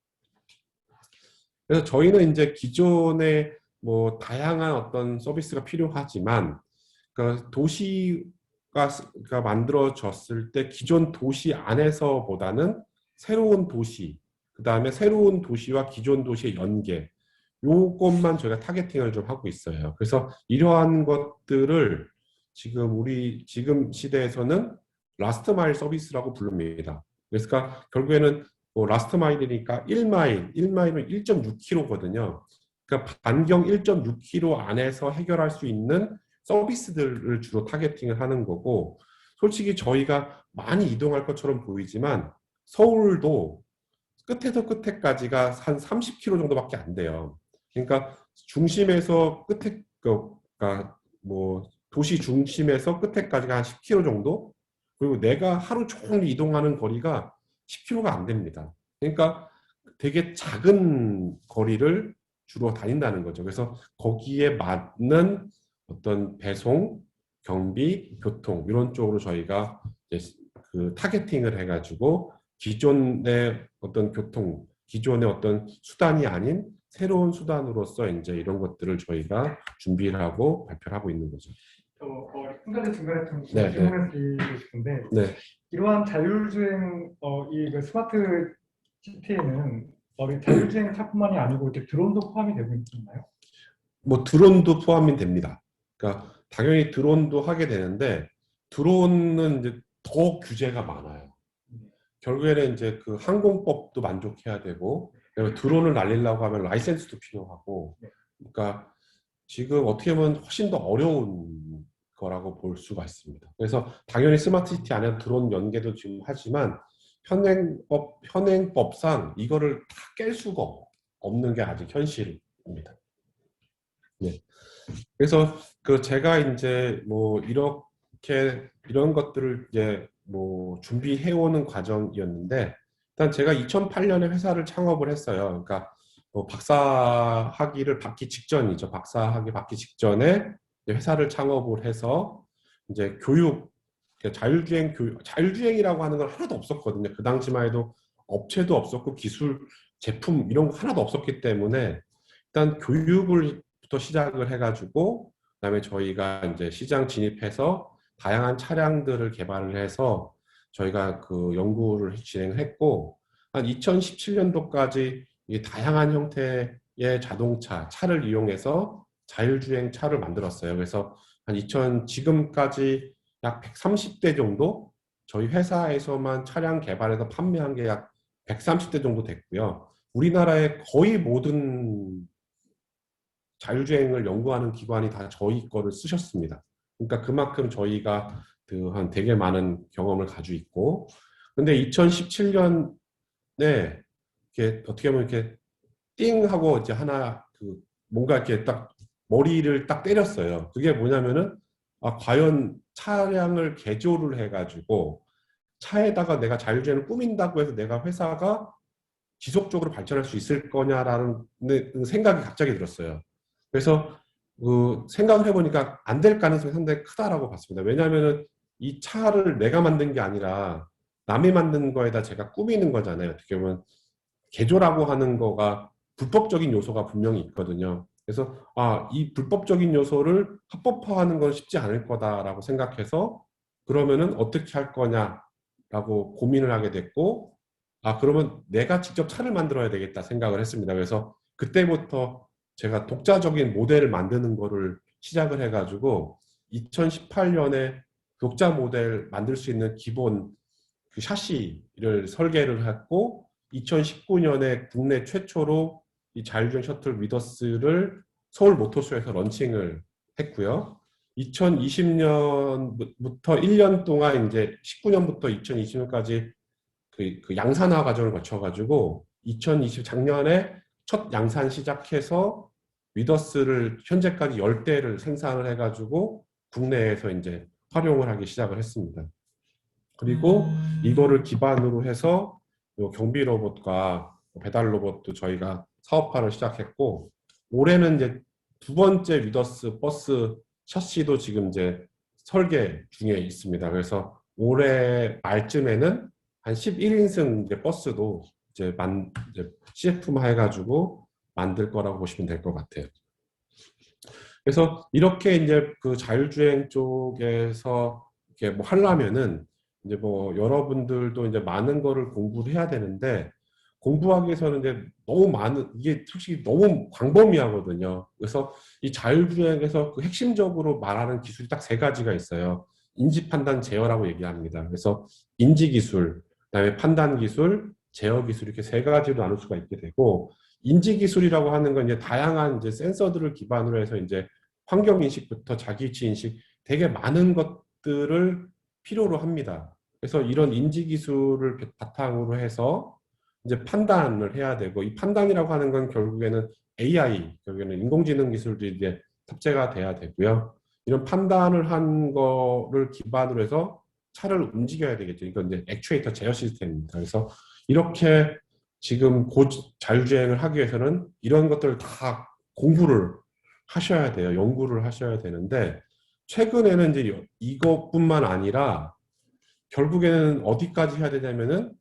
Speaker 1: 그래서 저희는 이제 기존에 뭐 다양한 어떤 서비스가 필요하지만, 그러니까 도시가 만들어졌을 때 기존 도시 안에서보다는 새로운 도시, 그 다음에 새로운 도시와 기존 도시의 연계, 요것만 저희가 타겟팅을 좀 하고 있어요. 그래서 이러한 것들을 지금 시대에서는 라스트 마일 서비스라고 부릅니다. 그러니까 결국에는 뭐 라스트 마일이니까 1마일은 1.6km거든요. 그러니까 반경 1.6km 안에서 해결할 수 있는 서비스들을 주로 타겟팅을 하는 거고, 솔직히 저희가 많이 이동할 것처럼 보이지만 서울도 끝에서 끝에까지가 한 30km 정도밖에 안 돼요. 그러니까 중심에서 끝에, 그러니까 뭐 도시 중심에서 끝에까지가 한 10km 정도? 그리고 내가 하루 종일 이동하는 거리가 10km가 안 됩니다. 그러니까 되게 작은 거리를 주로 다닌다는 거죠. 그래서 거기에 맞는 어떤 배송, 경비, 교통 이런 쪽으로 저희가 이제 그 타겟팅을 해가지고 기존의 어떤 교통, 기존의 어떤 수단이 아닌 새로운 수단으로서 이제 이런 것들을 저희가 준비를 하고 발표를 하고 있는 거죠.
Speaker 2: 한 가지 중간에 좀
Speaker 1: 네, 네.
Speaker 2: 질문을 드리고 싶은데,
Speaker 1: 네.
Speaker 2: 이러한 자율주행 그 스마트 시티에는 이 자율주행 차뿐만이 아니고 이렇게 드론도 포함이 되고 있나요?
Speaker 1: 뭐 드론도 포함이 됩니다. 그러니까 당연히 드론도 하게 되는데, 드론은 이제 더 규제가 많아요. 결국에는 이제 그 항공법도 만족해야 되고, 그다음에 드론을 날리려고 하면 라이센스도 필요하고, 그러니까 지금 어떻게 보면 훨씬 더 어려운 거라고 볼 수가 있습니다. 그래서 당연히 스마트 시티 안에 드론 연계도 지금 하지만 현행법상 이거를 다 깰 수가 없는 게 아직 현실입니다. 네. 그래서 그 제가 이제 뭐 이렇게 이런 것들을 이제 뭐 준비해오는 과정이었는데, 일단 제가 2008년에 회사를 창업을 했어요. 그러니까 뭐 박사 학위를 받기 직전이죠. 박사 학위 받기 직전에 이제 회사를 창업을 해서 이제 자율주행이라고 하는 건 하나도 없었거든요. 그 당시만 해도 업체도 없었고 기술, 제품 이런 거 하나도 없었기 때문에 일단 교육을부터 시작을 해가지고, 그다음에 저희가 이제 시장 진입해서 다양한 차량들을 개발을 해서 저희가 그 연구를 진행했고, 한 2017년도까지 이 다양한 형태의 차를 이용해서 자율주행 차를 만들었어요. 그래서 지금까지 약 130대 정도, 저희 회사에서만 차량 개발해서 판매한 게 약 130대 정도 됐고요. 우리나라의 거의 모든 자율주행을 연구하는 기관이 다 저희 거를 쓰셨습니다. 그러니까 그만큼 저희가 한 되게 많은 경험을 가지고 있고, 근데 2017년에 이렇게 어떻게 보면 이렇게 띵 하고 이제 하나 뭔가 이렇게 딱 머리를 딱 때렸어요. 그게 뭐냐면은 과연 차량을 개조를 해가지고 차에다가 내가 자율주행을 꾸민다고 해서 내가 회사가 지속적으로 발전할 수 있을 거냐라는 생각이 갑자기 들었어요. 그래서 생각을 해보니까 안 될 가능성이 상당히 크다라고 봤습니다. 왜냐하면은 이 차를 내가 만든 게 아니라 남이 만든 거에다 제가 꾸미는 거잖아요. 어떻게 보면 개조라고 하는 거가 불법적인 요소가 분명히 있거든요. 그래서 이 불법적인 요소를 합법화하는 건 쉽지 않을 거다라고 생각해서 그러면은 어떻게 할 거냐라고 고민을 하게 됐고, 그러면 내가 직접 차를 만들어야 되겠다 생각을 했습니다. 그래서 그때부터 제가 독자적인 모델을 만드는 거를 시작을 해가지고 2018년에 독자 모델 만들 수 있는 기본 그 샤시를 설계를 했고, 2019년에 국내 최초로 이 자율주행 셔틀 위더스를 서울 모터쇼에서 런칭을 했고요. 2020년부터 1년 동안 이제 19년부터 2020년까지 그 양산화 과정을 거쳐가지고 2020 작년에 첫 양산 시작해서 위더스를 현재까지 10대를 생산을 해가지고 국내에서 이제 활용을 하기 시작을 했습니다. 그리고 이거를 기반으로 해서 경비 로봇과 배달 로봇도 저희가 사업화를 시작했고, 올해는 이제 두 번째 위더스 버스 셔시도 지금 이제 설계 중에 있습니다. 그래서 올해 말쯤에는 한 11인승 이제 버스도 이제 CF만 해가지고 만들 거라고 보시면 될 것 같아요. 그래서 이렇게 이제 그 자율주행 쪽에서 이렇게 뭐 하려면은 이제 뭐 여러분들도 이제 많은 거를 공부를 해야 되는데, 공부하기 위해서는 이제 너무 많은, 이게 솔직히 너무 광범위하거든요. 그래서 이 자율주행에서 그 핵심적으로 말하는 기술이 딱 세 가지가 있어요. 인지 판단 제어라고 얘기합니다. 그래서 인지 기술, 그다음에 판단 기술, 제어 기술, 이렇게 세 가지로 나눌 수가 있게 되고, 인지 기술이라고 하는 건 이제 다양한 이제 센서들을 기반으로 해서 이제 환경 인식부터 자기 위치 인식, 되게 많은 것들을 필요로 합니다. 그래서 이런 인지 기술을 바탕으로 해서 이제 판단을 해야 되고, 이 판단이라고 하는 건 결국에는 AI, 결국에는 인공지능 기술도 이제 탑재가 돼야 되고요. 이런 판단을 한 거를 기반으로 해서 차를 움직여야 되겠죠. 이건 이제 액추에이터 제어 시스템입니다. 그래서 이렇게 지금 자율주행을 하기 위해서는 이런 것들을 다 공부를 하셔야 돼요. 연구를 하셔야 되는데, 최근에는 이제 이것뿐만 아니라 결국에는 어디까지 해야 되냐면은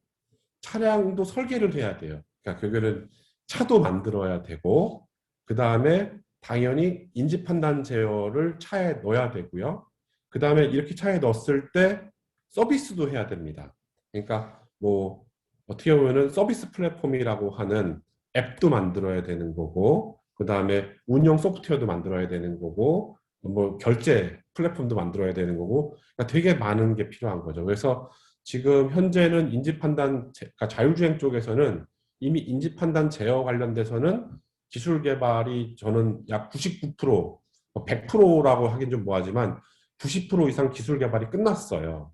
Speaker 1: 차량도 설계를 해야 돼요. 그러니까 결국에는 차도 만들어야 되고, 그 다음에 당연히 인지 판단 제어를 차에 넣어야 되고요. 그 다음에 이렇게 차에 넣었을 때 서비스도 해야 됩니다. 그러니까 뭐 어떻게 보면은 서비스 플랫폼이라고 하는 앱도 만들어야 되는 거고, 그 다음에 운영 소프트웨어도 만들어야 되는 거고, 뭐 결제 플랫폼도 만들어야 되는 거고, 그러니까 되게 많은 게 필요한 거죠. 그래서 지금 현재는 인지 판단, 그러니까 자율주행 쪽에서는 이미 인지 판단 제어 관련돼서는 기술 개발이 저는 약 99%, 100%라고 하긴 좀 뭐하지만 90% 이상 기술 개발이 끝났어요.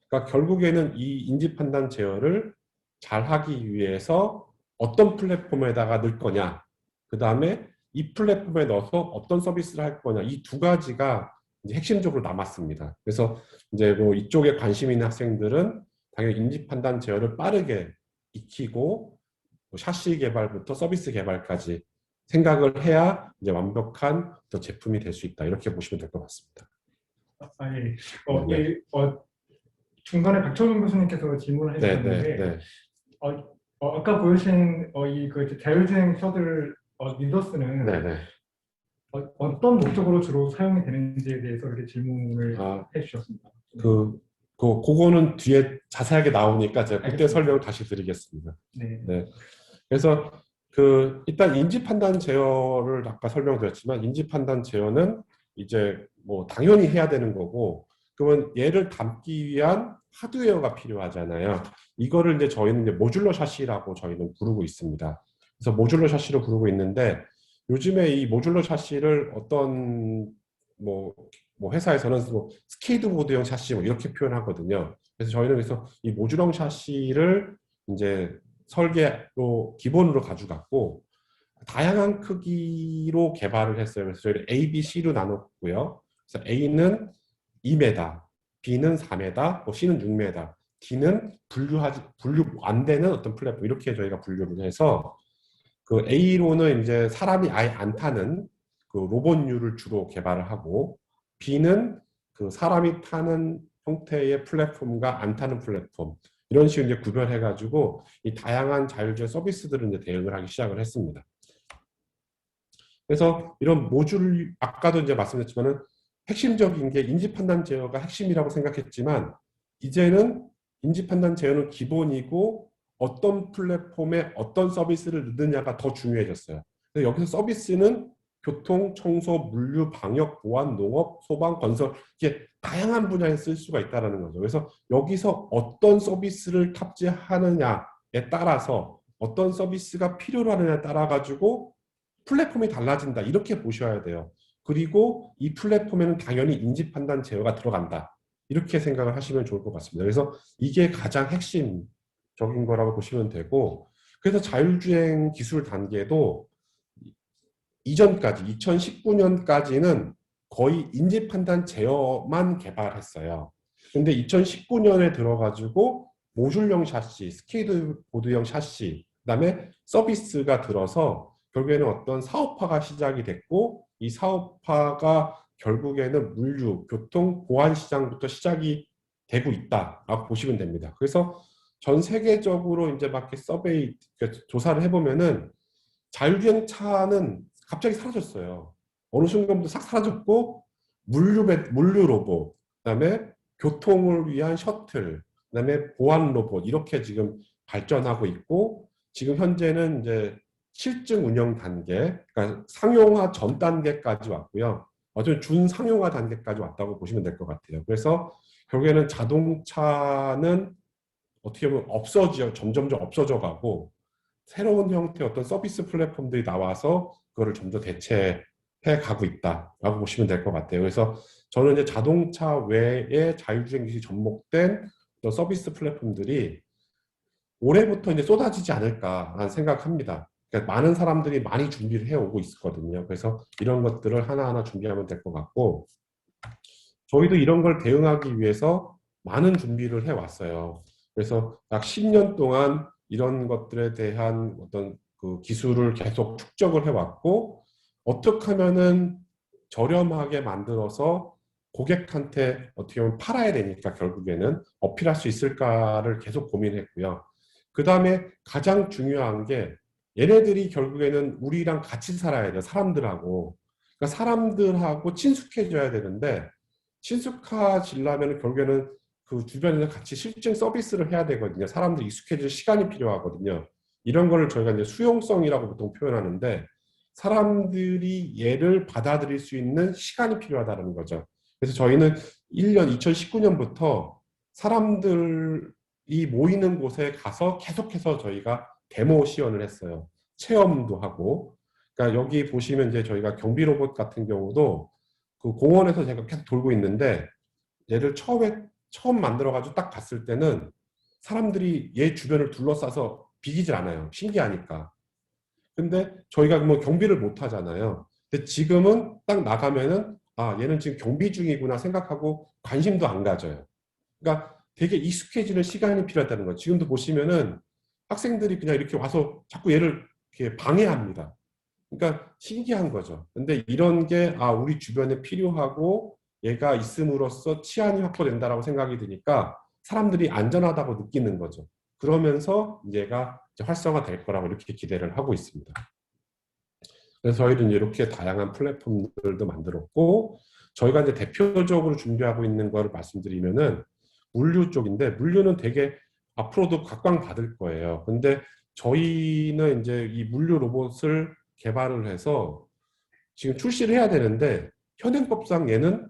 Speaker 1: 그러니까 결국에는 이 인지 판단 제어를 잘 하기 위해서 어떤 플랫폼에다가 넣을 거냐, 그 다음에 이 플랫폼에 넣어서 어떤 서비스를 할 거냐, 이 두 가지가 이제 핵심적으로 남았습니다. 그래서 이제 뭐 이쪽에 관심 있는 학생들은 당연히 인지 판단 제어를 빠르게 익히고 뭐 샤시 개발부터 서비스 개발까지 생각을 해야 이제 완벽한 어떤 제품이 될 수 있다. 이렇게 보시면 될 것 같습니다.
Speaker 2: 예.
Speaker 1: 네,
Speaker 2: 중간에 박철준 교수님께서 질문을
Speaker 1: 네, 네,
Speaker 2: 해주셨는데,
Speaker 1: 네,
Speaker 2: 아까 보여주신 그 자율주행 셔틀 리더스는
Speaker 1: 네, 네.
Speaker 2: 어떤 목적으로 주로 사용이 되는지에 대해서 이렇게 질문을
Speaker 1: 아,
Speaker 2: 해주셨습니다.
Speaker 1: 그거는 뒤에 자세하게 나오니까 제가 그때
Speaker 2: 알겠습니다.
Speaker 1: 설명을 다시 드리겠습니다.
Speaker 2: 네.
Speaker 1: 네. 그래서 일단 인지 판단 제어를 아까 설명드렸지만, 인지 판단 제어는 이제 뭐 당연히 해야 되는 거고, 그러면 얘를 담기 위한 하드웨어가 필요하잖아요. 이거를 이제 저희는 이제 모듈러 샤시라고 저희는 부르고 있습니다. 그래서 모듈러 샤시로 부르고 있는데,
Speaker 3: 요즘에 이 모듈러 샤시를 어떤 뭐, 회사에서는 뭐 스케이트보드형 샤시 뭐 이렇게 표현하거든요. 그래서 저희는 그래서 이 모듈러 샤시를 이제 설계로 기본으로 가져갔고 다양한 크기로 개발을 했어요. 그래서 저희를 A, B, C로 나눴고요. 그래서 A는 2m, B는 4m, C는 6m, D는 분류 안 되는 어떤 플랫폼 이렇게 저희가 분류를 해서 그 A로는 이제 사람이 아예 안 타는 그 로봇류를 주로 개발을 하고 B는 그 사람이 타는 형태의 플랫폼과 안 타는 플랫폼 이런 식으로 이제 구별해가지고 이 다양한 자율주행 서비스들을 이제 대응을 하기 시작을 했습니다. 그래서 이런 모듈 아까도 이제 말씀드렸지만은 핵심적인 게 인지 판단 제어가 핵심이라고 생각했지만 이제는 인지 판단 제어는 기본이고 어떤 플랫폼에 어떤 서비스를 넣느냐가 더 중요해졌어요. 그래서 여기서 서비스는 교통, 청소, 물류, 방역, 보안, 농업, 소방, 건설 이게 다양한 분야에 쓸 수가 있다는 거죠. 그래서 여기서 어떤 서비스를 탑재하느냐에 따라서 어떤 서비스가 필요로 하느냐에 따라 가지고 플랫폼이 달라진다 이렇게 보셔야 돼요. 그리고 이 플랫폼에는 당연히 인지 판단 제어가 들어간다 이렇게 생각을 하시면 좋을 것 같습니다. 그래서 이게 가장 핵심적인 거라고 보시면 되고 그래서 자율주행 기술 단계도 이전까지 2019년까지는 거의 인지 판단 제어만 개발했어요. 근데 2019년에 들어가지고 모듈형 샤시, 스케이트보드형 샤시, 그다음에 서비스가 들어서 결국에는 어떤 사업화가 시작이 됐고 이 사업화가 결국에는 물류, 교통, 보안 시장부터 시작이 되고 있다라고 보시면 됩니다. 그래서 전 세계적으로 이제 막 이렇게 서베이 조사를 해보면은 자율주행 차는 갑자기 사라졌어요. 어느 순간부터 싹 사라졌고 물류 로봇, 그다음에 교통을 위한 셔틀, 그다음에 보안 로봇 이렇게 지금 발전하고 있고 지금 현재는 이제 실증 운영 단계, 그러니까 상용화 전 단계까지 왔고요. 어떤 준상용화 단계까지 왔다고 보시면 될 것 같아요. 그래서 결국에는 자동차는 어떻게 보면 점점점 없어져 가고 새로운 형태의 어떤 서비스 플랫폼들이 나와서 그거를 좀 더 대체해 가고 있다라고 보시면 될 것 같아요. 그래서 저는 이제 자동차 외에 자율주행 기술이 접목된 어떤 서비스 플랫폼들이 올해부터 이제 쏟아지지 않을까라는 생각합니다. 그러니까 많은 사람들이 많이 준비를 해오고 있거든요. 그래서 이런 것들을 하나하나 준비하면 될 것 같고 저희도 이런 걸 대응하기 위해서 많은 준비를 해왔어요. 그래서 약 10년 동안 이런 것들에 대한 어떤 그 기술을 계속 축적을 해왔고 어떻게 하면은 저렴하게 만들어서 고객한테 어떻게 보면 팔아야 되니까 결국에는 어필할 수 있을까를 계속 고민했고요. 그 다음에 가장 중요한 게 얘네들이 결국에는 우리랑 같이 살아야 돼요. 사람들하고. 그러니까 사람들하고 친숙해져야 되는데 친숙해지려면 결국에는 그 주변에서 같이 실증 서비스를 해야 되거든요. 사람들이 익숙해질 시간이 필요하거든요. 이런 거를 저희가 이제 수용성이라고 보통 표현하는데 사람들이 얘를 받아들일 수 있는 시간이 필요하다는 거죠. 그래서 저희는 2019년부터 사람들이 모이는 곳에 가서 계속해서 저희가 데모 시연을 했어요. 체험도 하고. 그러니까 여기 보시면 이제 저희가 경비 로봇 같은 경우도 그 공원에서 제가 계속 돌고 있는데 얘를 처음 만들어가지고 딱 봤을 때는 사람들이 얘 주변을 둘러싸서 비기질 않아요. 신기하니까. 근데 저희가 뭐 경비를 못 하잖아요. 근데 지금은 딱 나가면은 아 얘는 지금 경비 중이구나 생각하고 관심도 안 가져요. 그러니까 되게 익숙해지는 시간이 필요하다는 거예요. 지금도 보시면은 학생들이 그냥 이렇게 와서 자꾸 얘를 이렇게 방해합니다. 그러니까 신기한 거죠. 근데 이런 게 아, 우리 주변에 필요하고 얘가 있음으로써 치안이 확보된다라고 생각이 드니까 사람들이 안전하다고 느끼는 거죠. 그러면서 얘가 이제 활성화될 거라고 이렇게 기대를 하고 있습니다. 그래서 저희는 이렇게 다양한 플랫폼들도 만들었고 저희가 이제 대표적으로 준비하고 있는 거를 말씀드리면은 물류 쪽인데 물류는 되게 앞으로도 각광받을 거예요. 근데 저희는 이제 이 물류 로봇을 개발을 해서 지금 출시를 해야 되는데 현행법상 얘는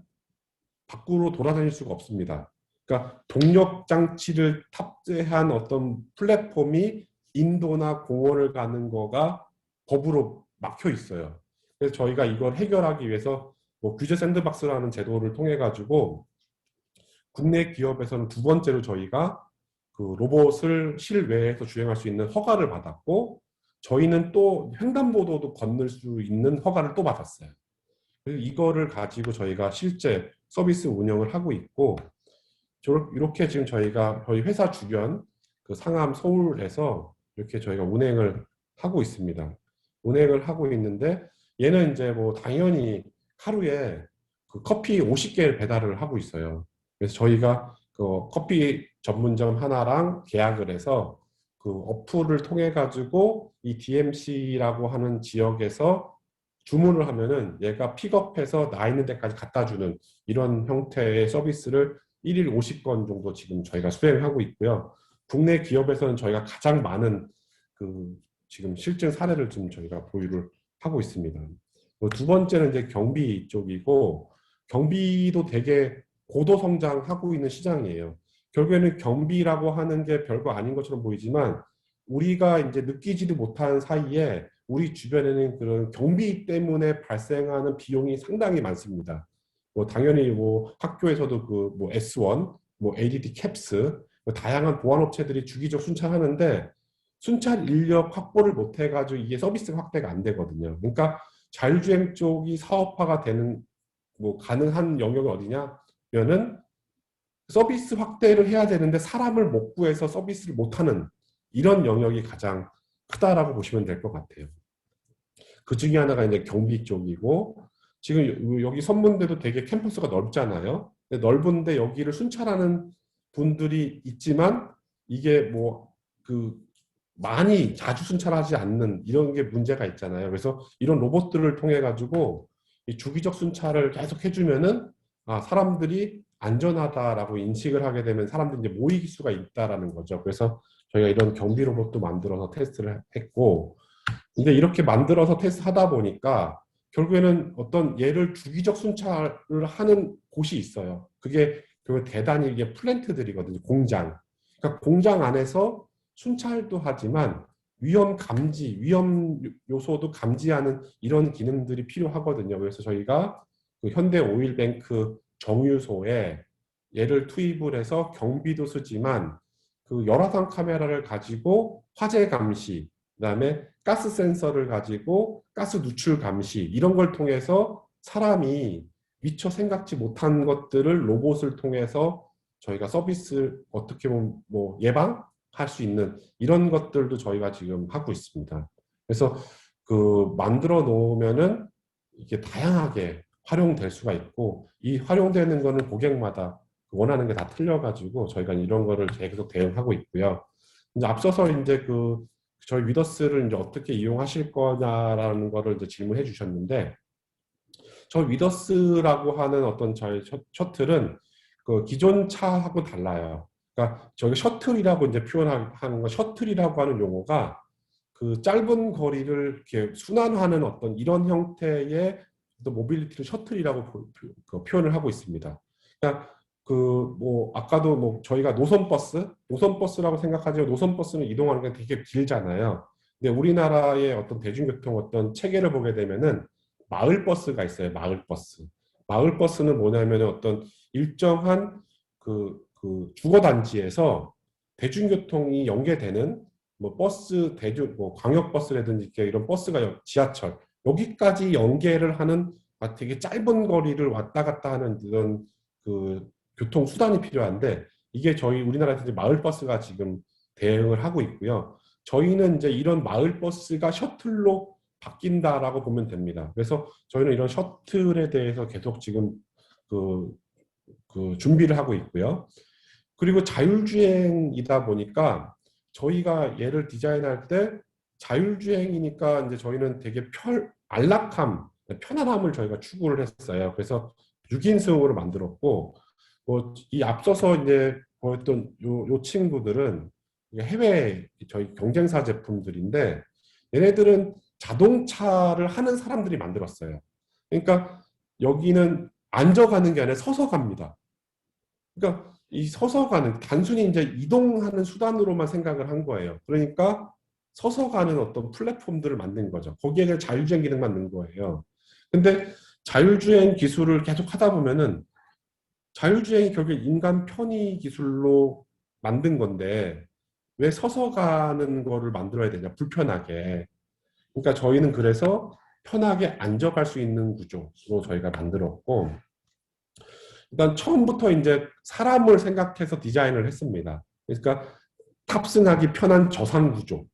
Speaker 3: 밖으로 돌아다닐 수가 없습니다. 그러니까 동력 장치를 탑재한 어떤 플랫폼이 인도나 공원을 가는 거가 법으로 막혀 있어요. 그래서 저희가 이걸 해결하기 위해서 뭐 규제 샌드박스라는 제도를 통해 가지고 국내 기업에서는 두 번째로 저희가 그 로봇을 실외에서 주행할 수 있는 허가를 받았고, 저희는 또 횡단보도도 건널 수 있는 허가를 또 받았어요. 그래서 이거를 가지고 저희가 실제 서비스 운영을 하고 있고, 이렇게 지금 저희가 저희 회사 주변 그 상암, 서울에서 이렇게 저희가 운행을 하고 있습니다. 운행을 하고 있는데, 얘는 이제 뭐 당연히 하루에 그 커피 50개를 배달을 하고 있어요. 그래서 저희가 그 커피 전문점 하나랑 계약을 해서 그 어플을 통해 가지고 이 DMC라고 하는 지역에서 주문을 하면은 얘가 픽업해서 나 있는 데까지 갖다 주는 이런 형태의 서비스를 1일 50건 정도 지금 저희가 수행하고 있고요. 국내 기업에서는 저희가 가장 많은 그 지금 실증 사례를 지금 저희가 보유를 하고 있습니다. 두 번째는 이제 경비 쪽이고, 경비도 되게 고도 성장하고 있는 시장이에요. 결국에는 경비라고 하는 게 별거 아닌 것처럼 보이지만, 우리가 이제 느끼지도 못한 사이에 우리 주변에는 그런 경비 때문에 발생하는 비용이 상당히 많습니다. 뭐 당연히 뭐 학교에서도 그 뭐 S1, 뭐 ADT 캡스, 뭐 다양한 보안 업체들이 주기적 순찰하는데, 순찰 인력 확보를 못 해가지고 이게 서비스가 확대가 안 되거든요. 그러니까 자율주행 쪽이 사업화가 되는 뭐 가능한 영역이 어디냐면은 서비스 확대를 해야 되는데 사람을 못 구해서 서비스를 못 하는 이런 영역이 가장 크다라고 보시면 될 것 같아요. 그 중에 하나가 이제 경비 쪽이고, 지금 여기 선문대도 되게 캠퍼스가 넓잖아요. 근데 넓은데 여기를 순찰하는 분들이 있지만 이게 뭐 그 많이 자주 순찰하지 않는 이런 게 문제가 있잖아요. 그래서 이런 로봇들을 통해 가지고 이 주기적 순찰을 계속 해주면은 사람들이 안전하다라고 인식을 하게 되면 사람들이 이제 모일 수가 있다라는 거죠. 그래서 저희가 이런 경비 로봇도 만들어서 테스트를 했고, 근데 이렇게 만들어서 테스트하다 보니까 결국에는 어떤 얘를 주기적 순찰을 하는 곳이 있어요. 그게 대단히 이게 플랜트들이거든요. 공장. 그러니까 공장 안에서 순찰도 하지만 위험 감지, 위험 요소도 감지하는 이런 기능들이 필요하거든요. 그래서 저희가 그 현대 오일뱅크 정유소에 얘를 투입을 해서 경비도 쓰지만 그 열화상 카메라를 가지고 화재 감시, 그다음에 가스 센서를 가지고 가스 누출 감시 이런 걸 통해서 사람이 미처 생각지 못한 것들을 로봇을 통해서 저희가 서비스 어떻게 보면 뭐 예방할 수 있는 이런 것들도 저희가 지금 하고 있습니다. 그래서 그 만들어 놓으면은 이게 다양하게 활용될 수가 있고, 이 활용되는 거는 고객마다 원하는 게 다 틀려가지고 저희가 이런 거를 계속 대응하고 있고요. 이제 앞서서 이제 그 저희 위더스를 이제 어떻게 이용하실 거냐라는 거를 이제 질문해 주셨는데, 저 위더스라고 하는 어떤 저희 셔틀은 그 기존 차하고 달라요. 그러니까 저기 셔틀이라고 이제 표현하는 거, 셔틀이라고 하는 용어가 그 짧은 거리를 이렇게 순환하는 어떤 이런 형태의 어떤 모빌리티를 셔틀이라고 표현을 하고 있습니다. 그러니까 그 뭐 아까도 뭐 저희가 노선버스라고 생각하지만 노선버스는 이동하는 게 되게 길잖아요. 근데 우리나라의 어떤 대중교통 어떤 체계를 보게 되면은 마을버스가 있어요. 마을버스는 뭐냐면 어떤 일정한 그 주거단지에서 대중교통이 연계되는 뭐 버스 뭐 광역버스라든지 이런 버스가 지하철 여기까지 연계를 하는 되게 짧은 거리를 왔다 갔다 하는 이런 그 교통 수단이 필요한데, 이게 저희 우리나라에서 이제 마을버스가 지금 대응을 하고 있고요. 저희는 이제 이런 마을버스가 셔틀로 바뀐다라고 보면 됩니다. 그래서 저희는 이런 셔틀에 대해서 계속 지금 그 준비를 하고 있고요. 그리고 자율주행이다 보니까 저희가 얘를 디자인할 때 자율주행이니까 이제 저희는 되게 안락함, 편안함을 저희가 추구를 했어요. 그래서 6인승으로 만들었고, 뭐 이 앞서서 이제 보였던 요 친구들은 해외 저희 경쟁사 제품들인데, 얘네들은 자동차를 하는 사람들이 만들었어요. 그러니까 여기는 앉아가는 게 아니라 서서 갑니다. 그러니까 이 서서 가는 단순히 이제 이동하는 수단으로만 생각을 한 거예요. 그러니까 서서 가는 어떤 플랫폼들을 만든 거죠. 거기에 자율주행 기능만 넣은 거예요. 근데 자율주행 기술을 계속 하다 보면은 자율주행이 결국 인간 편의 기술로 만든 건데 왜 서서 가는 거를 만들어야 되냐, 불편하게. 그러니까 저희는 그래서 편하게 앉아갈 수 있는 구조로 저희가 만들었고, 일단 처음부터 이제 사람을 생각해서 디자인을 했습니다. 그러니까 탑승하기 편한 저상 구조,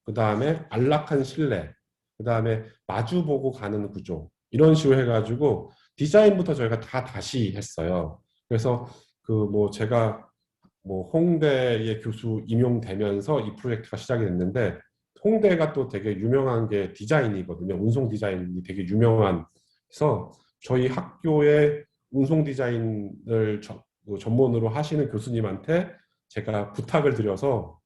Speaker 3: 그 다음에 안락한 실내, 그 다음에 마주보고 가는 구조, 이런 식으로 해가지고 디자인부터 저희가 다 다시 했어요. 그래서 그 뭐 제가 뭐 홍대의 교수 임용되면서 이 프로젝트가 시작이 됐는데, 홍대가 또 되게 유명한 게 디자인이거든요. 운송 디자인이 되게 유명한. 그래서 저희 학교의 운송 디자인을 전문으로 하시는 교수님한테 제가 부탁을 드려서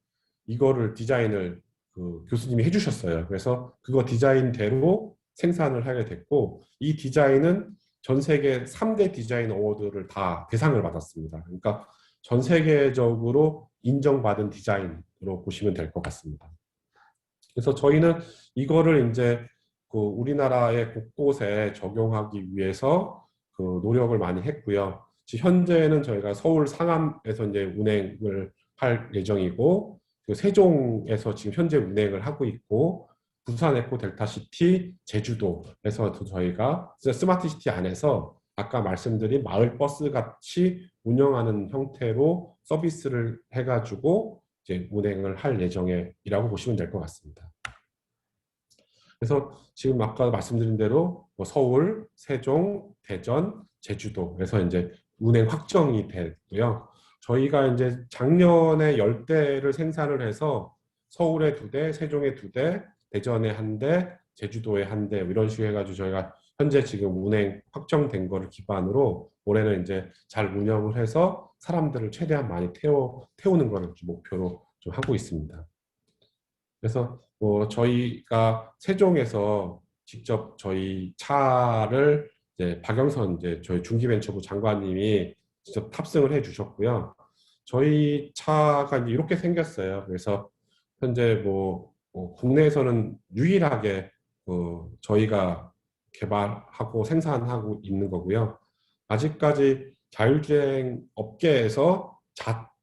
Speaker 3: 이거를 디자인을 그 교수님이 해주셨어요. 그래서 그거 디자인대로 생산을 하게 됐고, 이 디자인은 전 세계 3대 디자인 어워드를 다 대상을 받았습니다. 그러니까 전 세계적으로 인정받은 디자인으로 보시면 될 것 같습니다. 그래서 저희는 이거를 이제 그 우리나라의 곳곳에 적용하기 위해서 그 노력을 많이 했고요. 지금 현재는 저희가 서울 상암에서 이제 운행을 할 예정이고, 그 세종에서 지금 현재 운행을 하고 있고, 부산 에코 델타시티, 제주도에서도 저희가 스마트시티 안에서 아까 말씀드린 마을 버스 같이 운영하는 형태로 서비스를 해가지고 이제 운행을 할 예정이라고 보시면 될 것 같습니다. 그래서 지금 아까 말씀드린 대로 뭐 서울, 세종, 대전, 제주도에서 이제 운행 확정이 됐고요. 저희가 이제 작년에 10대를 생산을 해서 서울에 2대, 세종에 2대, 대전에 1대, 제주도에 1대 이런 식으로 해가지고 저희가 현재 지금 운행 확정된 거를 기반으로 올해는 이제 잘 운영을 해서 사람들을 최대한 많이 태우는 거를 좀 목표로 좀 하고 있습니다. 그래서 뭐 저희가 세종에서 직접 저희 차를 이제 박영선 이제 저희 중기벤처부 장관님이 직접 탑승을 해주셨고요. 저희 차가 이제 이렇게 생겼어요. 그래서 현재 뭐 국내에서는 유일하게 저희가 개발하고 생산하고 있는 거고요. 아직까지 자율주행 업계에서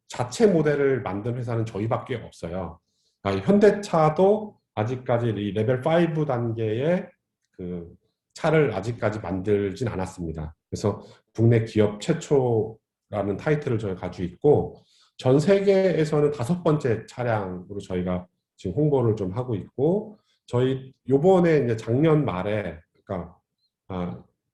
Speaker 3: 자체 모델을 만든 회사는 저희밖에 없어요. 현대차도 아직까지 이 레벨 5 단계의 그 차를 아직까지 만들진 않았습니다. 그래서 국내 기업 최초라는 타이틀을 저희가 가지고 있고, 전 세계에서는 5번째 차량으로 저희가 지금 홍보를 좀 하고 있고, 저희 요번에 이제 작년 말에, 그러니까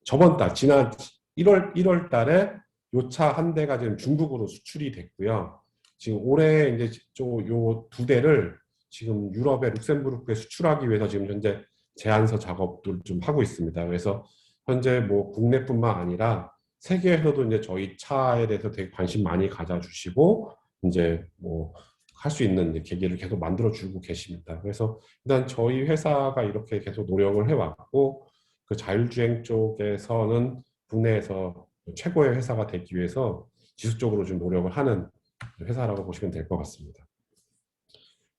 Speaker 3: 저번 달 지난 1월 달에 요 차 한 대가 지금 중국으로 수출이 됐고요. 지금 올해 이제 요 2대를 지금 유럽의 룩셈부르크에 수출하기 위해서 지금 현재 제안서 작업도 좀 하고 있습니다. 그래서 현재 뭐 국내뿐만 아니라 세계에서도 이제 저희 차에 대해서 되게 관심 많이 가져주시고 이제 뭐 할 수 있는 이제 계기를 계속 만들어주고 계십니다. 그래서 일단 저희 회사가 이렇게 계속 노력을 해왔고, 그 자율주행 쪽에서는 국내에서 최고의 회사가 되기 위해서 지속적으로 좀 노력을 하는 회사라고 보시면 될 것 같습니다.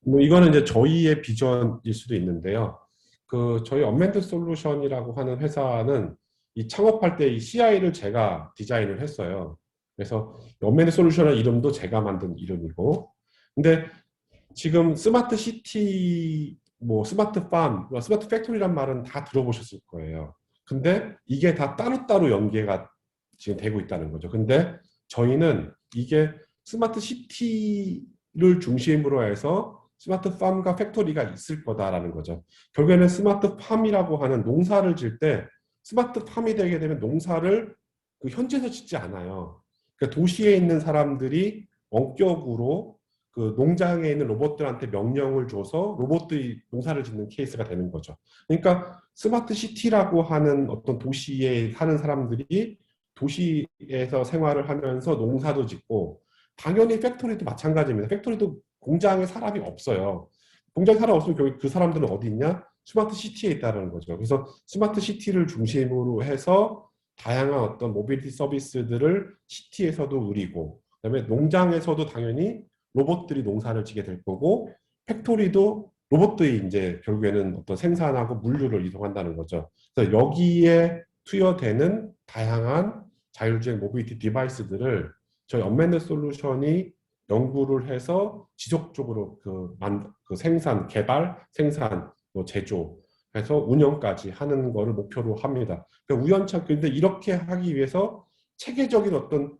Speaker 3: 뭐 이거는 이제 저희의 비전일 수도 있는데요. 그 저희 언맨드 솔루션이라고 하는 회사는 이 창업할 때 이 CI를 제가 디자인을 했어요. 그래서 언맨드 솔루션의 이름도 제가 만든 이름이고, 근데 지금 스마트 시티, 뭐 스마트 팜, 스마트 팩토리란 말은 다 들어보셨을 거예요. 근데 이게 다 따로따로 연계가 지금 되고 있다는 거죠. 근데 저희는 이게 스마트 시티를 중심으로 해서 스마트 팜과 팩토리가 있을 거다라는 거죠. 결국에는 스마트 팜이라고 하는 농사를 질 때 스마트 팜이 되게 되면 농사를 그 현지에서 짓지 않아요. 그러니까 도시에 있는 사람들이 원격으로 그 농장에 있는 로봇들한테 명령을 줘서 로봇들이 농사를 짓는 케이스가 되는 거죠. 그러니까 스마트 시티라고 하는 어떤 도시에 사는 사람들이 도시에서 생활을 하면서 농사도 짓고, 당연히 팩토리도 마찬가지입니다. 팩토리도 공장에 사람이 없어요. 공장에 사람 없으면 결국 그 사람들은 어디 있냐? 스마트 시티에 있다는 거죠. 그래서 스마트 시티를 중심으로 해서 다양한 어떤 모빌리티 서비스들을 시티에서도 누리고, 그다음에 농장에서도 당연히 로봇들이 농사를 지게 될 거고, 팩토리도 로봇들이 이제 결국에는 어떤 생산하고 물류를 이동한다는 거죠. 그래서 여기에 투여되는 다양한 자율주행 모빌리티 디바이스들을 저희 언맨드 솔루션이 연구를 해서 지속적으로 그 생산, 개발, 생산, 뭐 제조, 해서 운영까지 하는 거를 목표로 합니다. 그러니까 우연찮게 근데 이렇게 하기 위해서 체계적인 어떤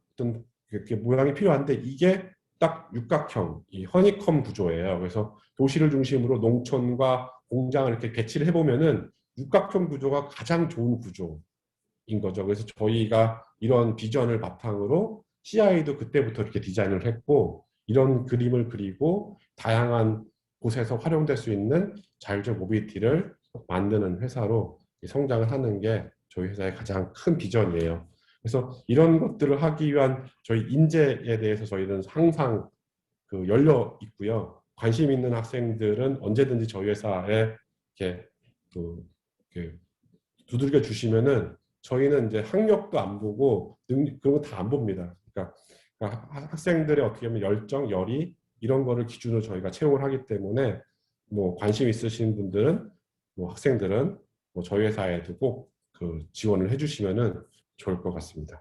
Speaker 3: 이렇게 모양이 필요한데 이게 딱 육각형, 이 허니컴 구조예요. 그래서 도시를 중심으로 농촌과 공장을 이렇게 배치를 해보면은 육각형 구조가 가장 좋은 구조인 거죠. 그래서 저희가 이런 비전을 바탕으로 CI도 그때부터 이렇게 디자인을 했고 이런 그림을 그리고 다양한 곳에서 활용될 수 있는 자율적 모빌리티를 만드는 회사로 성장을 하는 게 저희 회사의 가장 큰 비전이에요. 그래서 이런 것들을 하기 위한 저희 인재에 대해서 저희는 항상 열려 있고요. 관심 있는 학생들은 언제든지 저희 회사에 이렇게 이렇게 두들겨 주시면은 저희는 이제 학력도 안 보고 그런 거 다 안 봅니다. 그러니까 학생들의 어떻게 보면 열정, 열의 이런 거를 기준으로 저희가 채용을 하기 때문에 뭐 관심 있으신 분들은 뭐 학생들은 뭐 저희 회사에도 꼭 지원을 해주시면은 좋을 것 같습니다.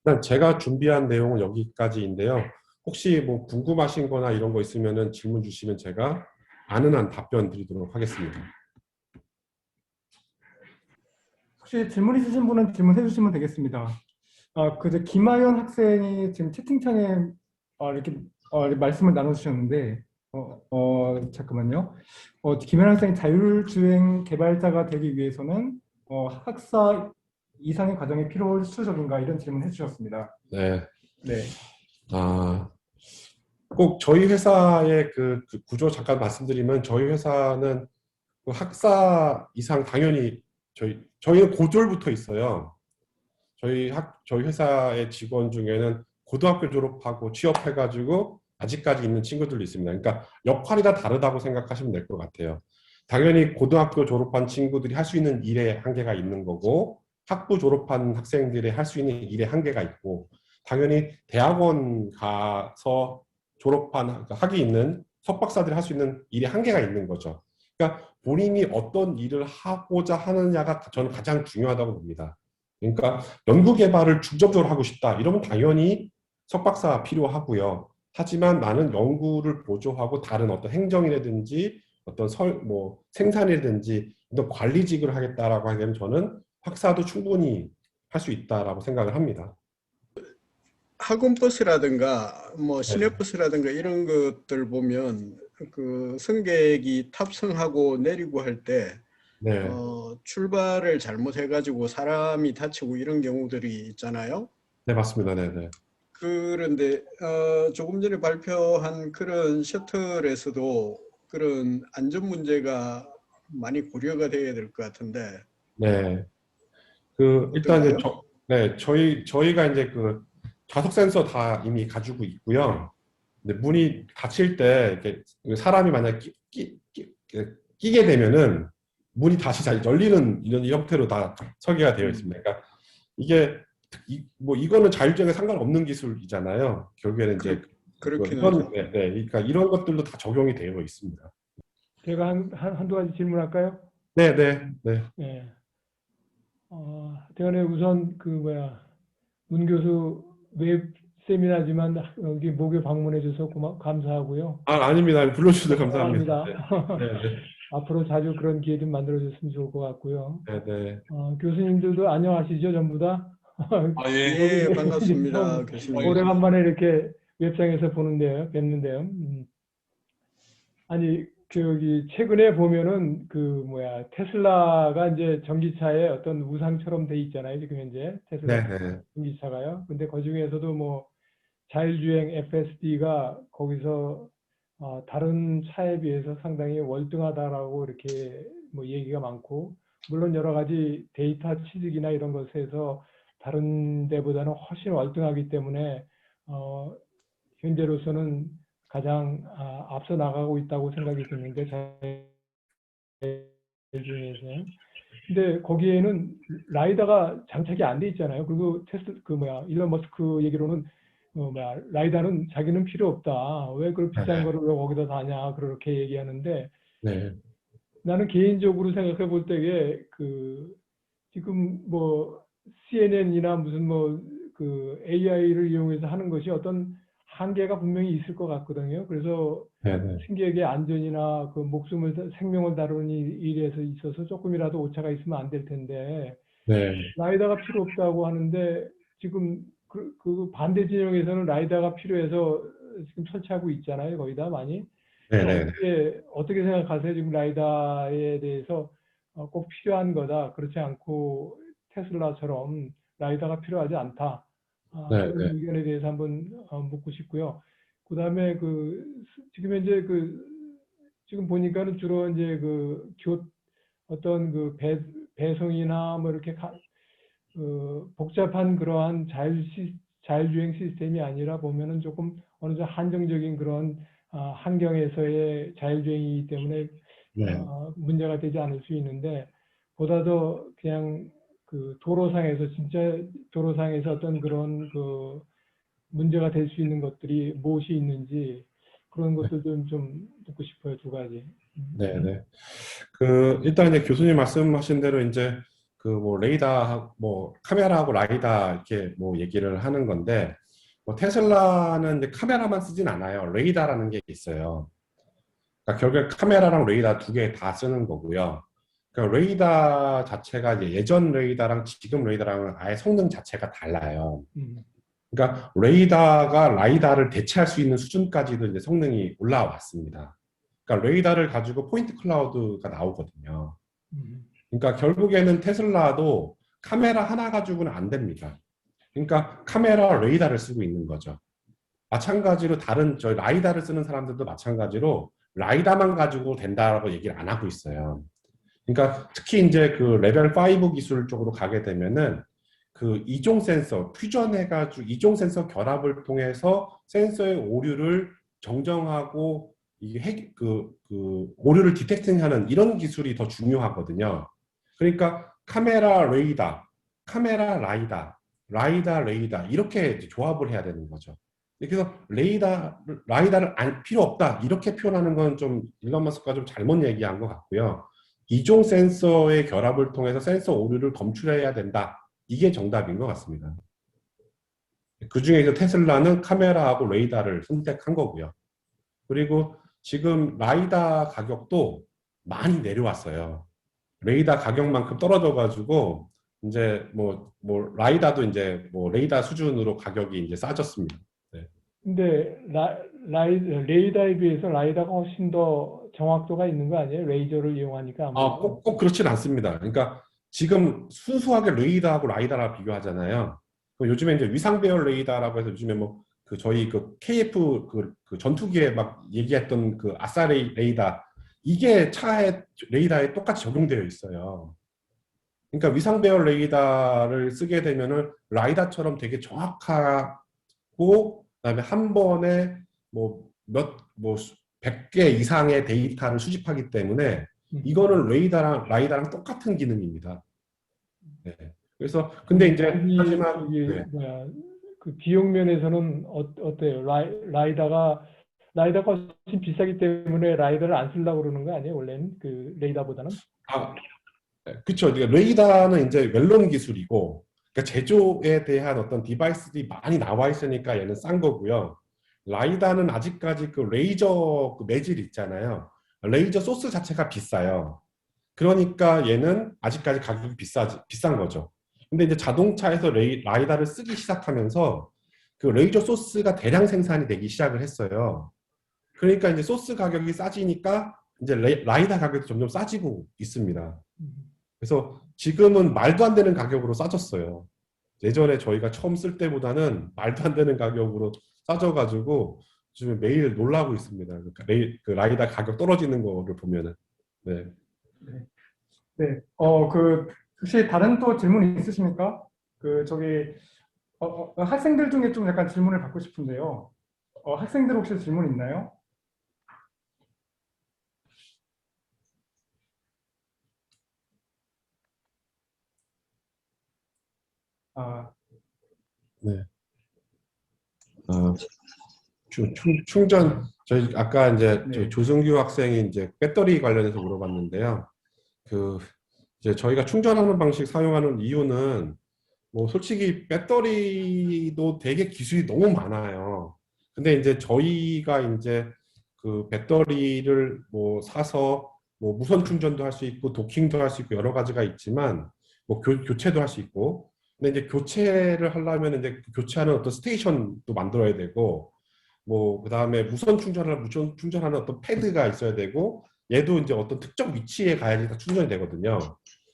Speaker 3: 일단 제가 준비한 내용은 여기까지인데요. 혹시 뭐 궁금하신 거나 이런 거 있으면은 질문 주시면 제가 아는 한 답변 드리도록 하겠습니다.
Speaker 2: 혹시 질문 있으신 분은 질문해 주시면 되겠습니다. 그저 김하연 학생이 지금 채팅창에 이렇게 말씀을 나눠주셨는데, 잠깐만요. 김하연 학생이 자율주행 개발자가 되기 위해서는 학사 이상의 과정이 필수적인가 이런 질문 해주셨습니다.
Speaker 3: 네.
Speaker 2: 네.
Speaker 3: 꼭 저희 회사의 그 구조 잠깐 말씀드리면 저희 회사는 그 학사 이상 당연히 저희는 고졸부터 있어요. 저희 회사의 직원 중에는 고등학교 졸업하고 취업해가지고 아직까지 있는 친구들도 있습니다. 그러니까 역할이 다 다르다고 생각하시면 될 것 같아요. 당연히 고등학교 졸업한 친구들이 할 수 있는 일의 한계가 있는 거고 학부 졸업한 학생들이 할 수 있는 일의 한계가 있고 당연히 대학원 가서 졸업한 학위 있는 석박사들이 할 수 있는 일의 한계가 있는 거죠. 그러니까 본인이 어떤 일을 하고자 하느냐가 저는 가장 중요하다고 봅니다. 그러니까 연구개발을 중점적으로 하고 싶다. 이러면 당연히 석박사 필요하고요. 하지만 나는 연구를 보조하고 다른 어떤 행정이라든지 어떤 생산이라든지 어떤 관리직을 하겠다라고 하면 저는 학사도 충분히 할 수 있다라고 생각을 합니다.
Speaker 4: 학원버스라든가 뭐
Speaker 3: 네.
Speaker 4: 시내버스라든가 이런 것들 보면 그 승객이 탑승하고 내리고 할 때
Speaker 3: 네.
Speaker 4: 출발을 잘못해가지고 사람이 다치고 이런 경우들이 있잖아요.
Speaker 3: 네, 맞습니다. 네, 네.
Speaker 4: 그런데 조금 전에 발표한 그런 셔틀에서도 그런 안전 문제가 많이 고려가 돼야 될 것 같은데.
Speaker 3: 네. 일단 이제 저희가 이제 좌석 센서 다 이미 가지고 있고요. 근데 문이 닫힐 때 이렇게 사람이 만약 끼게 되면은 문이 다시 잘 열리는 이런 형태로 다 설계가 되어 있습니다. 그러니까 이게 이거는 자율주행에 상관없는 기술이잖아요. 결국에는 이제
Speaker 4: 그렇긴 하죠.
Speaker 3: 네, 그러니까 이런 것들도 다 적용이 되어 있습니다.
Speaker 5: 제가 한두 가지 질문할까요?
Speaker 3: 네, 네, 네.
Speaker 5: 네. 대원에 우선 문 교수 웹 세미나지만 여기 목요 방문해 줘서 감사하고요.
Speaker 3: 아닙니다. 불러주셔서 감사합니다. 네, 네.
Speaker 5: 앞으로 자주 그런 기회 좀 만들어 줬으면 좋을 것 같고요.
Speaker 3: 네, 네.
Speaker 5: 교수님들도 안녕하시죠, 전부 다?
Speaker 4: 예, 반갑습니다, 교수님.
Speaker 5: 오래간만에 이렇게 웹상에서 뵙는데요. 아니, 최근에 보면은 테슬라가 이제 전기차에 어떤 우상처럼 돼 있잖아요. 지금 현재 테슬라
Speaker 3: 네, 네.
Speaker 5: 전기차가요. 근데 그 중에서도 뭐 자율주행 FSD가 거기서 다른 차에 비해서 상당히 월등하다라고 이렇게 뭐 얘기가 많고, 물론 여러 가지 데이터 취득이나 이런 것에서 다른 데보다는 훨씬 월등하기 때문에 현재로서는 가장 앞서 나가고 있다고 생각이 드는데 자율주행에서. 근데 거기에는 라이다가 장착이 안 돼 있잖아요. 그리고 일론 머스크 얘기로는 라이다는 자기는 필요 없다. 왜 그 비싼
Speaker 1: 네.
Speaker 5: 거를 왜 거기다 다냐 그렇게 얘기하는데
Speaker 1: 네.
Speaker 5: 나는 개인적으로 생각해 볼 때에 지금 뭐 CNN이나 무슨 그 AI를 이용해서 하는 것이 어떤 한계가 분명히 있을 것 같거든요. 그래서
Speaker 1: 네. 네.
Speaker 5: 승객의 안전이나 그 생명을 다루는 일에서 있어서 조금이라도 오차가 있으면 안 될 텐데
Speaker 1: 네.
Speaker 5: 라이다가 필요 없다고 하는데 지금 그 반대 진영에서는 라이다가 필요해서 지금 설치하고 있잖아요. 거의 다 많이.
Speaker 1: 네. 네.
Speaker 5: 어떻게 생각하세요? 지금 라이다에 대해서 꼭 필요한 거다. 그렇지 않고 테슬라처럼 라이다가 필요하지 않다.
Speaker 1: 네.
Speaker 5: 그런
Speaker 1: 네.
Speaker 5: 의견에 대해서 한번 묻고 싶고요. 그다음에 지금 현재 지금 보니까는 주로 이제 어떤 배송이나 뭐 이렇게 복잡한 그러한 자율주행 시스템이 아니라 보면은 조금 어느 정도 한정적인 그런 환경에서의 자율주행이기 때문에
Speaker 1: 네.
Speaker 5: 문제가 되지 않을 수 있는데 보다 더 그냥 진짜 도로상에서 어떤 그런 문제가 될 수 있는 것들이 무엇이 있는지 그런 것들 좀 듣고 싶어요. 두 가지.
Speaker 1: 네. 네. 일단 이제 교수님 말씀하신 대로 이제 뭐 레이더, 뭐 카메라하고 라이다 이렇게 뭐 얘기를 하는 건데, 뭐 테슬라는 이제 카메라만 쓰진 않아요. 레이더라는 게 있어요. 그러니까 결국에 카메라랑 레이더 두 개 다 쓰는 거고요. 그러니까 레이더 자체가 이제 예전 레이더랑 지금 레이더랑은 아예 성능 자체가 달라요.
Speaker 5: 음,
Speaker 1: 그러니까 레이더가 라이다를 대체할 수 있는 수준까지도 이제 성능이 올라왔습니다. 그러니까 레이더를 가지고 포인트 클라우드가 나오거든요.
Speaker 5: 음,
Speaker 1: 그러니까 결국에는 테슬라도 카메라 하나 가지고는 안 됩니다. 그러니까 카메라 레이더를 쓰고 있는 거죠. 마찬가지로 저희 라이다를 쓰는 사람들도 마찬가지로 라이다만 가지고 된다라고 얘기를 안 하고 있어요. 그러니까 특히 이제 그 레벨 5 기술 쪽으로 가게 되면은 그 이종 센서, 퓨전해가지고 이종 센서 결합을 통해서 센서의 오류를 정정하고 이게 오류를 디텍팅하는 이런 기술이 더 중요하거든요. 그러니까 카메라 레이더, 카메라 라이다, 라이다 레이더 이렇게 이제 조합을 해야 되는 거죠. 그래서 라이다를 필요 없다 이렇게 표현하는 건 좀 일론 머스크가 좀 잘못 얘기한 것 같고요. 이종 센서의 결합을 통해서 센서 오류를 검출해야 된다. 이게 정답인 것 같습니다. 그 중에서 테슬라는 카메라하고 레이더를 선택한 거고요. 그리고 지금 라이다 가격도 많이 내려왔어요. 레이더 가격만큼 떨어져가지고 이제 뭐 라이다도 이제 뭐 레이더 수준으로 가격이 이제 싸졌습니다. 네.
Speaker 5: 근데 레이더에 비해서 라이다가 훨씬 더 정확도가 있는 거 아니에요? 레이저를 이용하니까 아무래도.
Speaker 1: 꼭 그렇진 않습니다. 그러니까 지금 순수하게 레이더하고 라이다라 비교하잖아요. 요즘에 이제 위상 배열 레이더라고 해서 요즘에 뭐 저희 KF 그 전투기에 막 얘기했던 그 아싸 레이더 이게 차에 레이더에 똑같이 적용되어 있어요. 그러니까 위상 배열 레이더를 쓰게 되면은 라이다처럼 되게 정확하고 그다음에 한 번에 뭐 100개 이상의 데이터를 수집하기 때문에 이거는 레이더랑 라이다랑 똑같은 기능입니다. 네. 그래서 근데 이제 하지만 네.
Speaker 5: 그 비용 면에서는 어때요? 라이다가 훨씬 비싸기 때문에 라이다를 안 쓰려고 그러는 거 아니에요? 원래는 그 레이다보다는?
Speaker 1: 그렇죠. 레이더는 이제 웰론 기술이고, 그러니까 제조에 대한 어떤 디바이스들이 많이 나와 있으니까 얘는 싼 거고요. 라이다는 아직까지 그 레이저 매질 있잖아요. 레이저 소스 자체가 비싸요. 그러니까 얘는 아직까지 가격이 비싼 거죠. 근데 이제 자동차에서 라이다를 쓰기 시작하면서 그 레이저 소스가 대량 생산이 되기 시작을 했어요. 그러니까 이제 소스 가격이 싸지니까 이제 라이다 가격이 점점 싸지고 있습니다. 그래서 지금은 말도 안 되는 가격으로 싸졌어요. 예전에 저희가 처음 쓸 때보다는 말도 안 되는 가격으로 싸져가지고 지금 매일 놀라고 있습니다. 그 라이다 가격 떨어지는 거를 보면은. 네.
Speaker 2: 네. 혹시 다른 또 질문 있으십니까? 학생들 중에 좀 약간 질문을 받고 싶은데요. 학생들 혹시 질문 있나요? 아,
Speaker 1: 네.
Speaker 3: 충전 저희 아까 이제
Speaker 2: 네.
Speaker 3: 저 조승규 학생이 이제 배터리 관련해서 물어봤는데요. 그 이제 저희가 충전하는 방식 사용하는 이유는 뭐 솔직히 배터리도 되게 기술이 너무 많아요. 근데 이제 저희가 이제 그 배터리를 뭐 사서 뭐 무선 충전도 할 수 있고 도킹도 할 수 있고 여러 가지가 있지만 뭐 교체도 할 수 있고 근데 이제 교체를 하려면 이제 교체하는 어떤 스테이션도 만들어야 되고 뭐 그다음에 무선 충전하는 어떤 패드가 있어야 되고 얘도 이제 어떤 특정 위치에 가야지 다 충전이 되거든요.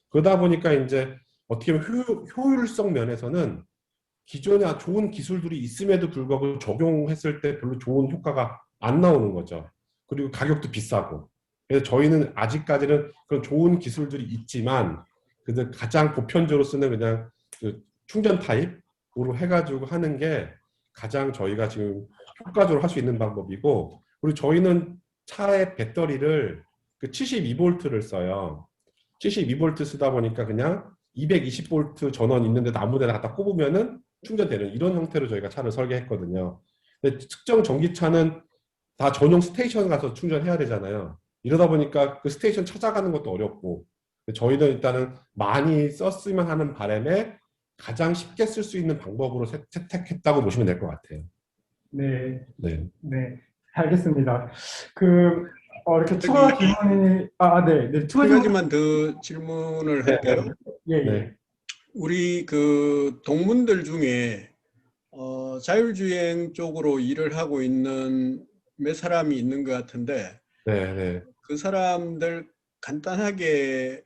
Speaker 3: 그러다 보니까 이제 어떻게 보면 효율성 면에서는 기존에 좋은 기술들이 있음에도 불구하고 적용했을 때 별로 좋은 효과가 안 나오는 거죠. 그리고 가격도 비싸고. 그래서 저희는 아직까지는 그런 좋은 기술들이 있지만 그래서 가장 보편적으로 쓰는 그냥 그 충전 타입으로 해가지고 하는 게 가장 저희가 지금 효과적으로 할 수 있는 방법이고 그리고 저희는 차의 배터리를 그 72V를 써요. 72V 쓰다 보니까 그냥 220V 전원 있는데 아무 데나 갖다 꼽으면은 충전되는 이런 형태로 저희가 차를 설계했거든요. 근데 특정 전기차는 다 전용 스테이션 가서 충전해야 되잖아요. 이러다 보니까 그 스테이션 찾아가는 것도 어렵고 저희는 일단은 많이 썼으면 하는 바람에 가장 쉽게 쓸 수 있는 방법으로 채택했다고 보시면 될 것 같아요.
Speaker 2: 네,
Speaker 3: 네.
Speaker 2: 네, 알겠습니다. 이렇게 추가 질문이 네, 추가
Speaker 4: 한
Speaker 2: 질문.
Speaker 4: 가지만 더 질문을 할게요.
Speaker 2: 예,
Speaker 3: 네.
Speaker 2: 예.
Speaker 4: 우리 그 동문들 중에 자율주행 쪽으로 일을 하고 있는 몇 사람이 있는 것 같은데
Speaker 3: 네, 네.
Speaker 4: 그 사람들 간단하게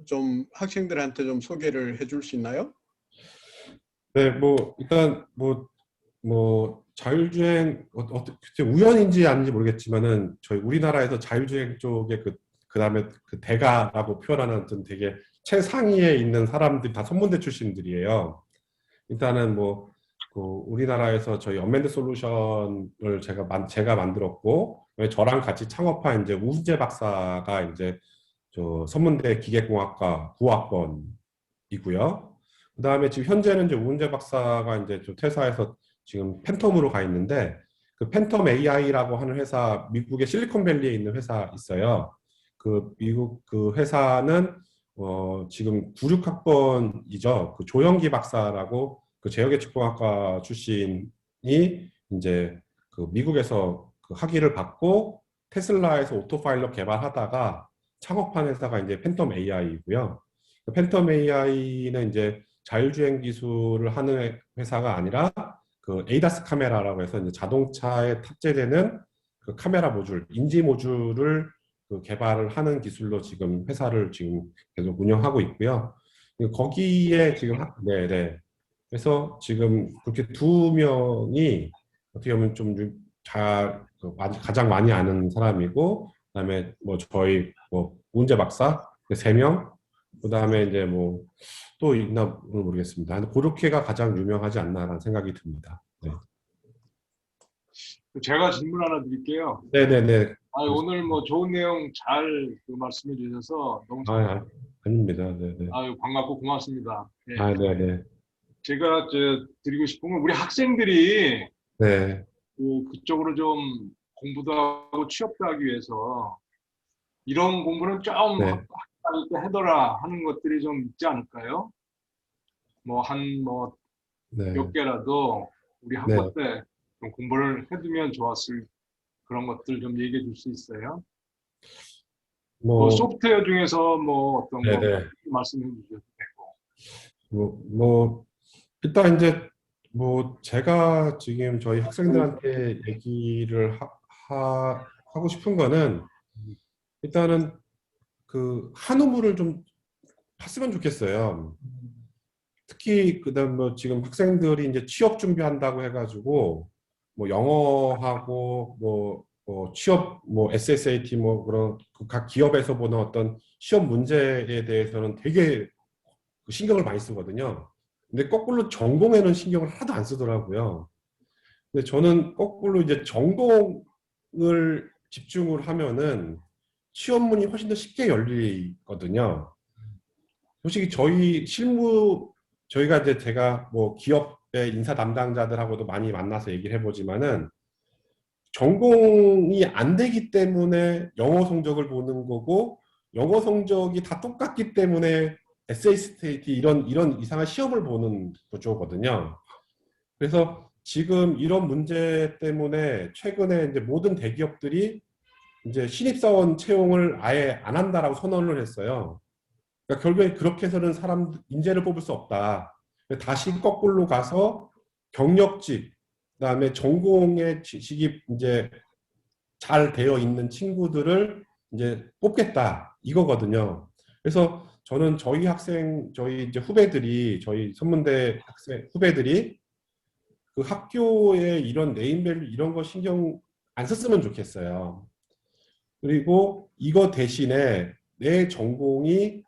Speaker 4: 좀 학생들한테 좀 소개를 해줄 수 있나요?
Speaker 3: 네, 뭐 일단 뭐 자율주행 어떻게 우연인지 아닌지 모르겠지만은 저희 우리나라에서 자율주행 쪽에 그다음에 그 대가라고 표현하는 어떤 되게 최상위에 있는 사람들이 다 선문대 출신들이에요. 일단은 그 우리나라에서 저희 언맨드 솔루션을 제가 만들었고 저랑 같이 창업한 이제 우은재 박사가 이제 저 선문대 기계공학과 9학번이고요. 그다음에 지금 현재는 이제 우은재 박사가 이제 좀 퇴사해서 지금 팬텀으로 가 있는데 그 팬텀 AI라고 하는 회사 미국의 실리콘밸리에 있는 회사 있어요. 그 미국 그 회사는 지금 96학번이죠. 그 조영기 박사라고 그 제어계측공학과 출신이 이제 그 미국에서 그 학위를 받고 테슬라에서 오토파일럿 개발하다가 창업한 회사가 이제 팬텀 AI이고요. 그 팬텀 AI는 이제 자율주행 기술을 하는 회사가 아니라 그 에이다스 카메라라고 해서 이제 자동차에 탑재되는 그 카메라 모듈, 인지 모듈을 그 개발을 하는 기술로 지금 회사를 지금 계속 운영하고 있고요. 거기에 지금 네네. 그래서 지금 그렇게 두 명이 어떻게 보면 가장 많이 아는 사람이고, 그다음에 뭐 저희 문재 박사 3명, 그다음에 이제 뭐 또 있나 모르겠습니다. 그렇게가 가장 유명하지 않나라는 생각이 듭니다. 네.
Speaker 6: 제가 질문 하나 드릴게요.
Speaker 3: 네네네.
Speaker 6: 오늘 뭐 좋은 내용 잘 말씀해 주셔서 너무
Speaker 3: 아닙니다. 네네.
Speaker 6: 반갑고 고맙습니다. 네.
Speaker 3: 네네.
Speaker 6: 제가 드리고 싶은 건 우리 학생들이
Speaker 3: 네.
Speaker 6: 그쪽으로 좀 공부도 하고 취업도 하기 위해서 이런 공부는 좀
Speaker 3: 네.
Speaker 6: 학교 때 해둬라 하는 것들이 좀 있지 않을까요?
Speaker 3: 네.
Speaker 6: 몇 개라도 우리 학부 때 좀 공부를 해두면 좋았을 그런 것들 좀 얘기해 줄 수 있어요? 소프트웨어 중에서 어떤 거 말씀해 주셔도 되고.
Speaker 3: 일단 이제 제가 지금 저희 학생들한테 얘기를 하고 싶은 거는 일단은 그 한우물을 좀 봤으면 좋겠어요. 특히 그다음 지금 학생들이 이제 취업 준비한다고 해가지고 영어하고 취업 SSAT 그런 각 기업에서 보는 어떤 시험 문제에 대해서는 되게 신경을 많이 쓰거든요. 근데 거꾸로 전공에는 신경을 하나도 안 쓰더라고요. 근데 저는 거꾸로 이제 전공을 집중을 하면은 시험문이 훨씬 더 쉽게 열리거든요. 솔직히 저희가 이제 제가 기업 인사 담당자들하고도 많이 만나서 얘기를 해보지만은 전공이 안 되기 때문에 영어 성적을 보는 거고 영어 성적이 다 똑같기 때문에 SAT 이런 이상한 시험을 보는 구조거든요. 그래서 지금 이런 문제 때문에 최근에 이제 모든 대기업들이 이제 신입사원 채용을 아예 안 한다라고 선언을 했어요. 그러니까 결국에 그렇게 해서는 인재를 뽑을 수 없다. 다시 거꾸로 가서 경력직, 그다음에 전공의 지식이 이제 잘 되어 있는 친구들을 이제 뽑겠다 이거거든요. 그래서 저는 저희 이제 후배들이 저희 선문대 학생 후배들이 그 학교에 이런 네임밸류 이런 거 신경 안 썼으면 좋겠어요. 그리고 이거 대신에 내 전공이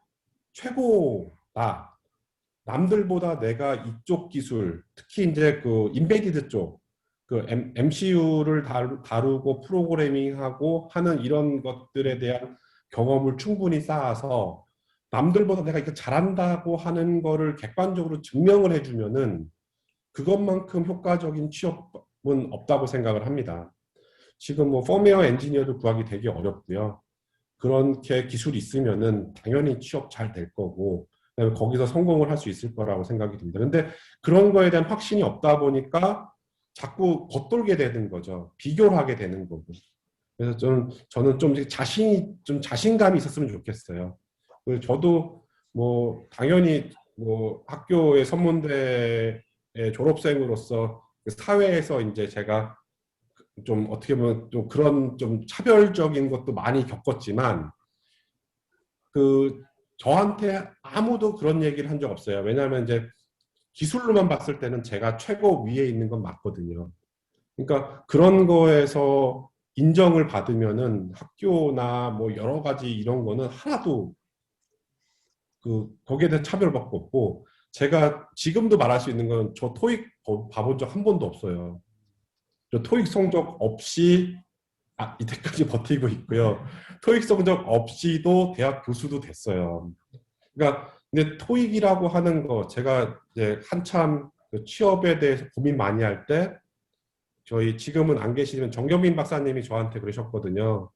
Speaker 3: 최고다. 남들보다 내가 이쪽 기술, 특히 이제 그 인베디드 쪽, 그 MCU를 다루고 프로그래밍하고 하는 이런 것들에 대한 경험을 충분히 쌓아서 남들보다 내가 이거 잘한다고 하는 거를 객관적으로 증명을 해주면은 그것만큼 효과적인 취업은 없다고 생각을 합니다. 지금 뭐 펌웨어 엔지니어도 구하기 되게 어렵고요. 그렇게 기술이 있으면은 당연히 취업 잘 될 거고 그다음에 거기서 성공을 할 수 있을 거라고 생각이 듭니다. 근데 그런 거에 대한 확신이 없다 보니까 자꾸 겉돌게 되는 거죠. 비교를 하게 되는 거고. 그래서 저는 좀 자신감이 있었으면 좋겠어요. 그리고 저도 뭐 당연히 뭐 학교의 선문대의 졸업생으로서 그 사회에서 이제 제가 좀 어떻게 보면 좀 그런 좀 차별적인 것도 많이 겪었지만 그 저한테 아무도 그런 얘기를 한 적 없어요. 왜냐하면 이제 기술로만 봤을 때는 제가 최고 위에 있는 건 맞거든요. 그러니까 그런 거에서 인정을 받으면은 학교나 뭐 여러 가지 이런 거는 하나도 거기에 대한 차별받고 없고 제가 지금도 말할 수 있는 건 저 토익 봐본 적 한 번도 없어요. 저 토익 성적 없이 이때까지 버티고 있고요. 토익 성적 없이도 대학 교수도 됐어요. 그러니까 근데 토익이라고 하는 거 제가 이제 한참 그 취업에 대해서 고민 많이 할 때 저희 지금은 안 계시는 정경민 박사님이 저한테 그러셨거든요.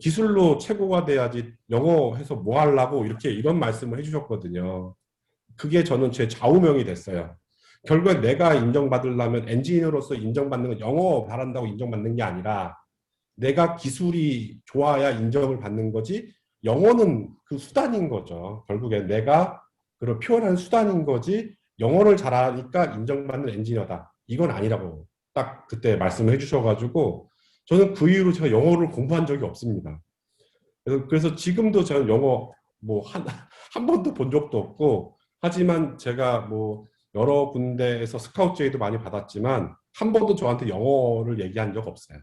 Speaker 3: 기술로 최고가 돼야지 영어 해서 뭐 하려고 이런 말씀을 해주셨거든요. 그게 저는 제 좌우명이 됐어요. 결국엔 내가 인정받으려면 엔지니어로서 인정받는 건 영어 잘한다고 인정받는 게 아니라 내가 기술이 좋아야 인정을 받는 거지 영어는 그 수단인 거죠. 결국엔 내가 그걸 표현하는 수단인 거지 영어를 잘하니까 인정받는 엔지니어다. 이건 아니라고 딱 그때 말씀을 해주셔가지고 저는 그 이후로 제가 영어를 공부한 적이 없습니다. 그래서 지금도 저는 영어 뭐 한 번도 본 적도 없고 하지만 제가 뭐 여러 군데에서 스카우트 제의도 많이 받았지만 한 번도 저한테 영어를 얘기한 적 없어요.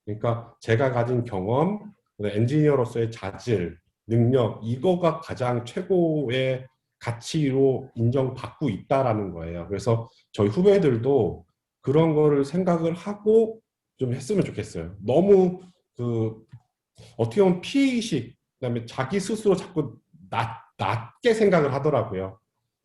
Speaker 3: 그러니까 제가 가진 경험, 엔지니어로서의 자질, 능력 이거가 가장 최고의 가치로 인정받고 있다라는 거예요. 그래서 저희 후배들도 그런 거를 생각을 하고 좀 했으면 좋겠어요. 너무 어떻게 보면 피의식, 그다음에 자기 스스로 자꾸 낮게 생각을 하더라고요.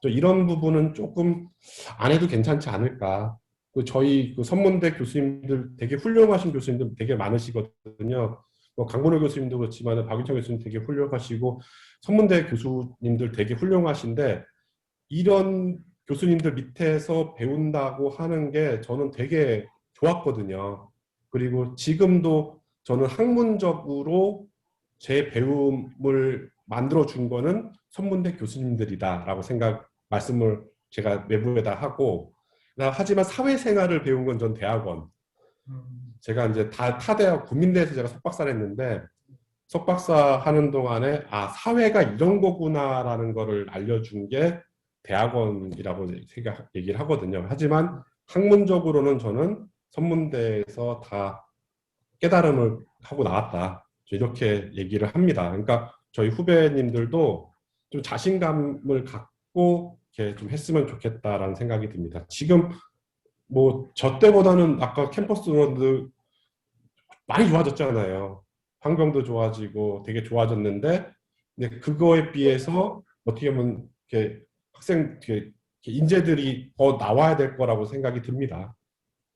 Speaker 3: 이런 부분은 조금 안 해도 괜찮지 않을까. 저희 선문대 교수님들 되게 훌륭하신 교수님들 되게 많으시거든요. 뭐 강문호 교수님도 그렇지만 박윤창 교수님 되게 훌륭하시고 선문대 교수님들 되게 훌륭하신데 이런 교수님들 밑에서 배운다고 하는 게 저는 되게 좋았거든요. 그리고 지금도 저는 학문적으로 제 배움을 만들어 준 거는 선문대 교수님들이다라고 말씀을 제가 내부에다 하고 하지만 사회생활을 배운 건 전 대학원. 제가 이제 타대학 국민대에서 제가 석박사를 했는데 석박사 하는 동안에 사회가 이런 거구나라는 거를 알려준 게 대학원이라고 얘기를 하거든요. 하지만 학문적으로는 저는 선문대에서 다 깨달음을 하고 나왔다. 이렇게 얘기를 합니다. 그러니까 저희 후배님들도 좀 자신감을 갖고 이렇게 좀 했으면 좋겠다라는 생각이 듭니다. 지금 뭐 저 때보다는 아까 캠퍼스 런들 많이 좋아졌잖아요. 환경도 좋아지고 되게 좋아졌는데 근데 그거에 비해서 어떻게 보면 이렇게 학생 인재들이 더 나와야 될 거라고 생각이 듭니다.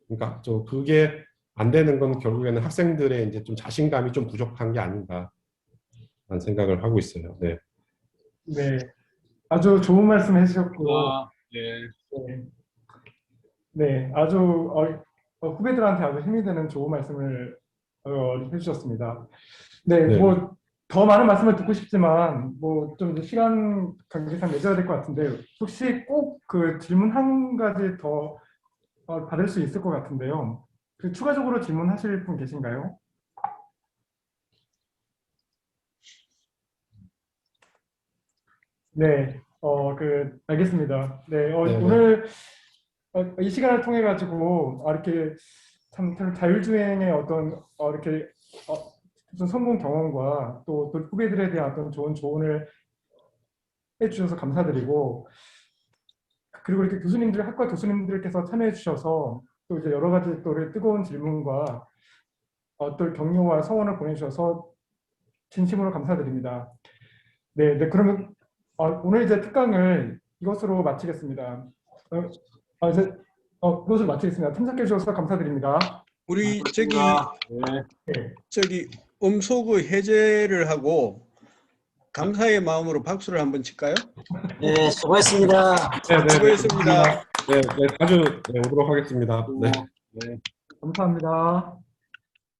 Speaker 3: 그러니까 그게 안 되는 건 결국에는 학생들의 이제 좀 자신감이 좀 부족한 게 아닌가 라는 생각을 하고 있어요. 네.
Speaker 2: 네, 아주 좋은 말씀 해주셨고,
Speaker 6: 예.
Speaker 2: 네, 네, 아주 후배들한테 아주 힘이 되는 좋은 말씀을 해주셨습니다. 네,
Speaker 3: 네.
Speaker 2: 뭐 더 많은 말씀을 듣고 싶지만 뭐 좀 시간 관계상 맺어야 될 것 같은데 혹시 꼭 그 질문 한 가지 더 받을 수 있을 것 같은데요. 그 추가적으로 질문하실 분 계신가요? 네, 알겠습니다. 네,
Speaker 3: 네, 네.
Speaker 2: 오늘 이 시간을 통해 가지고 이렇게 참 자율주행의 어떤 이렇게 어떤 성공 경험과 또 후배들에 대한 어떤 좋은 조언을 해주셔서 감사드리고, 그리고 이렇게 학과 교수님들께서 참여해 주셔서 또 이제 여러 가지 또 뜨거운 질문과 또 격려와 성원을 보내주셔서 진심으로 감사드립니다. 네, 네, 그러면 오늘 이제 특강을 이것으로 마치겠습니다. 이것을 마치겠습니다. 참석해 주셔서 감사드립니다.
Speaker 4: 우리
Speaker 6: 네.
Speaker 4: 저기 음소거 해제를 하고 감사의 마음으로 박수를 한번 칠까요?
Speaker 7: 네, 수고했습니다.
Speaker 3: 네, 네, 네.
Speaker 4: 수고했습니다.
Speaker 3: 네, 네, 자주 오도록 하겠습니다. 네.
Speaker 6: 네.
Speaker 2: 감사합니다.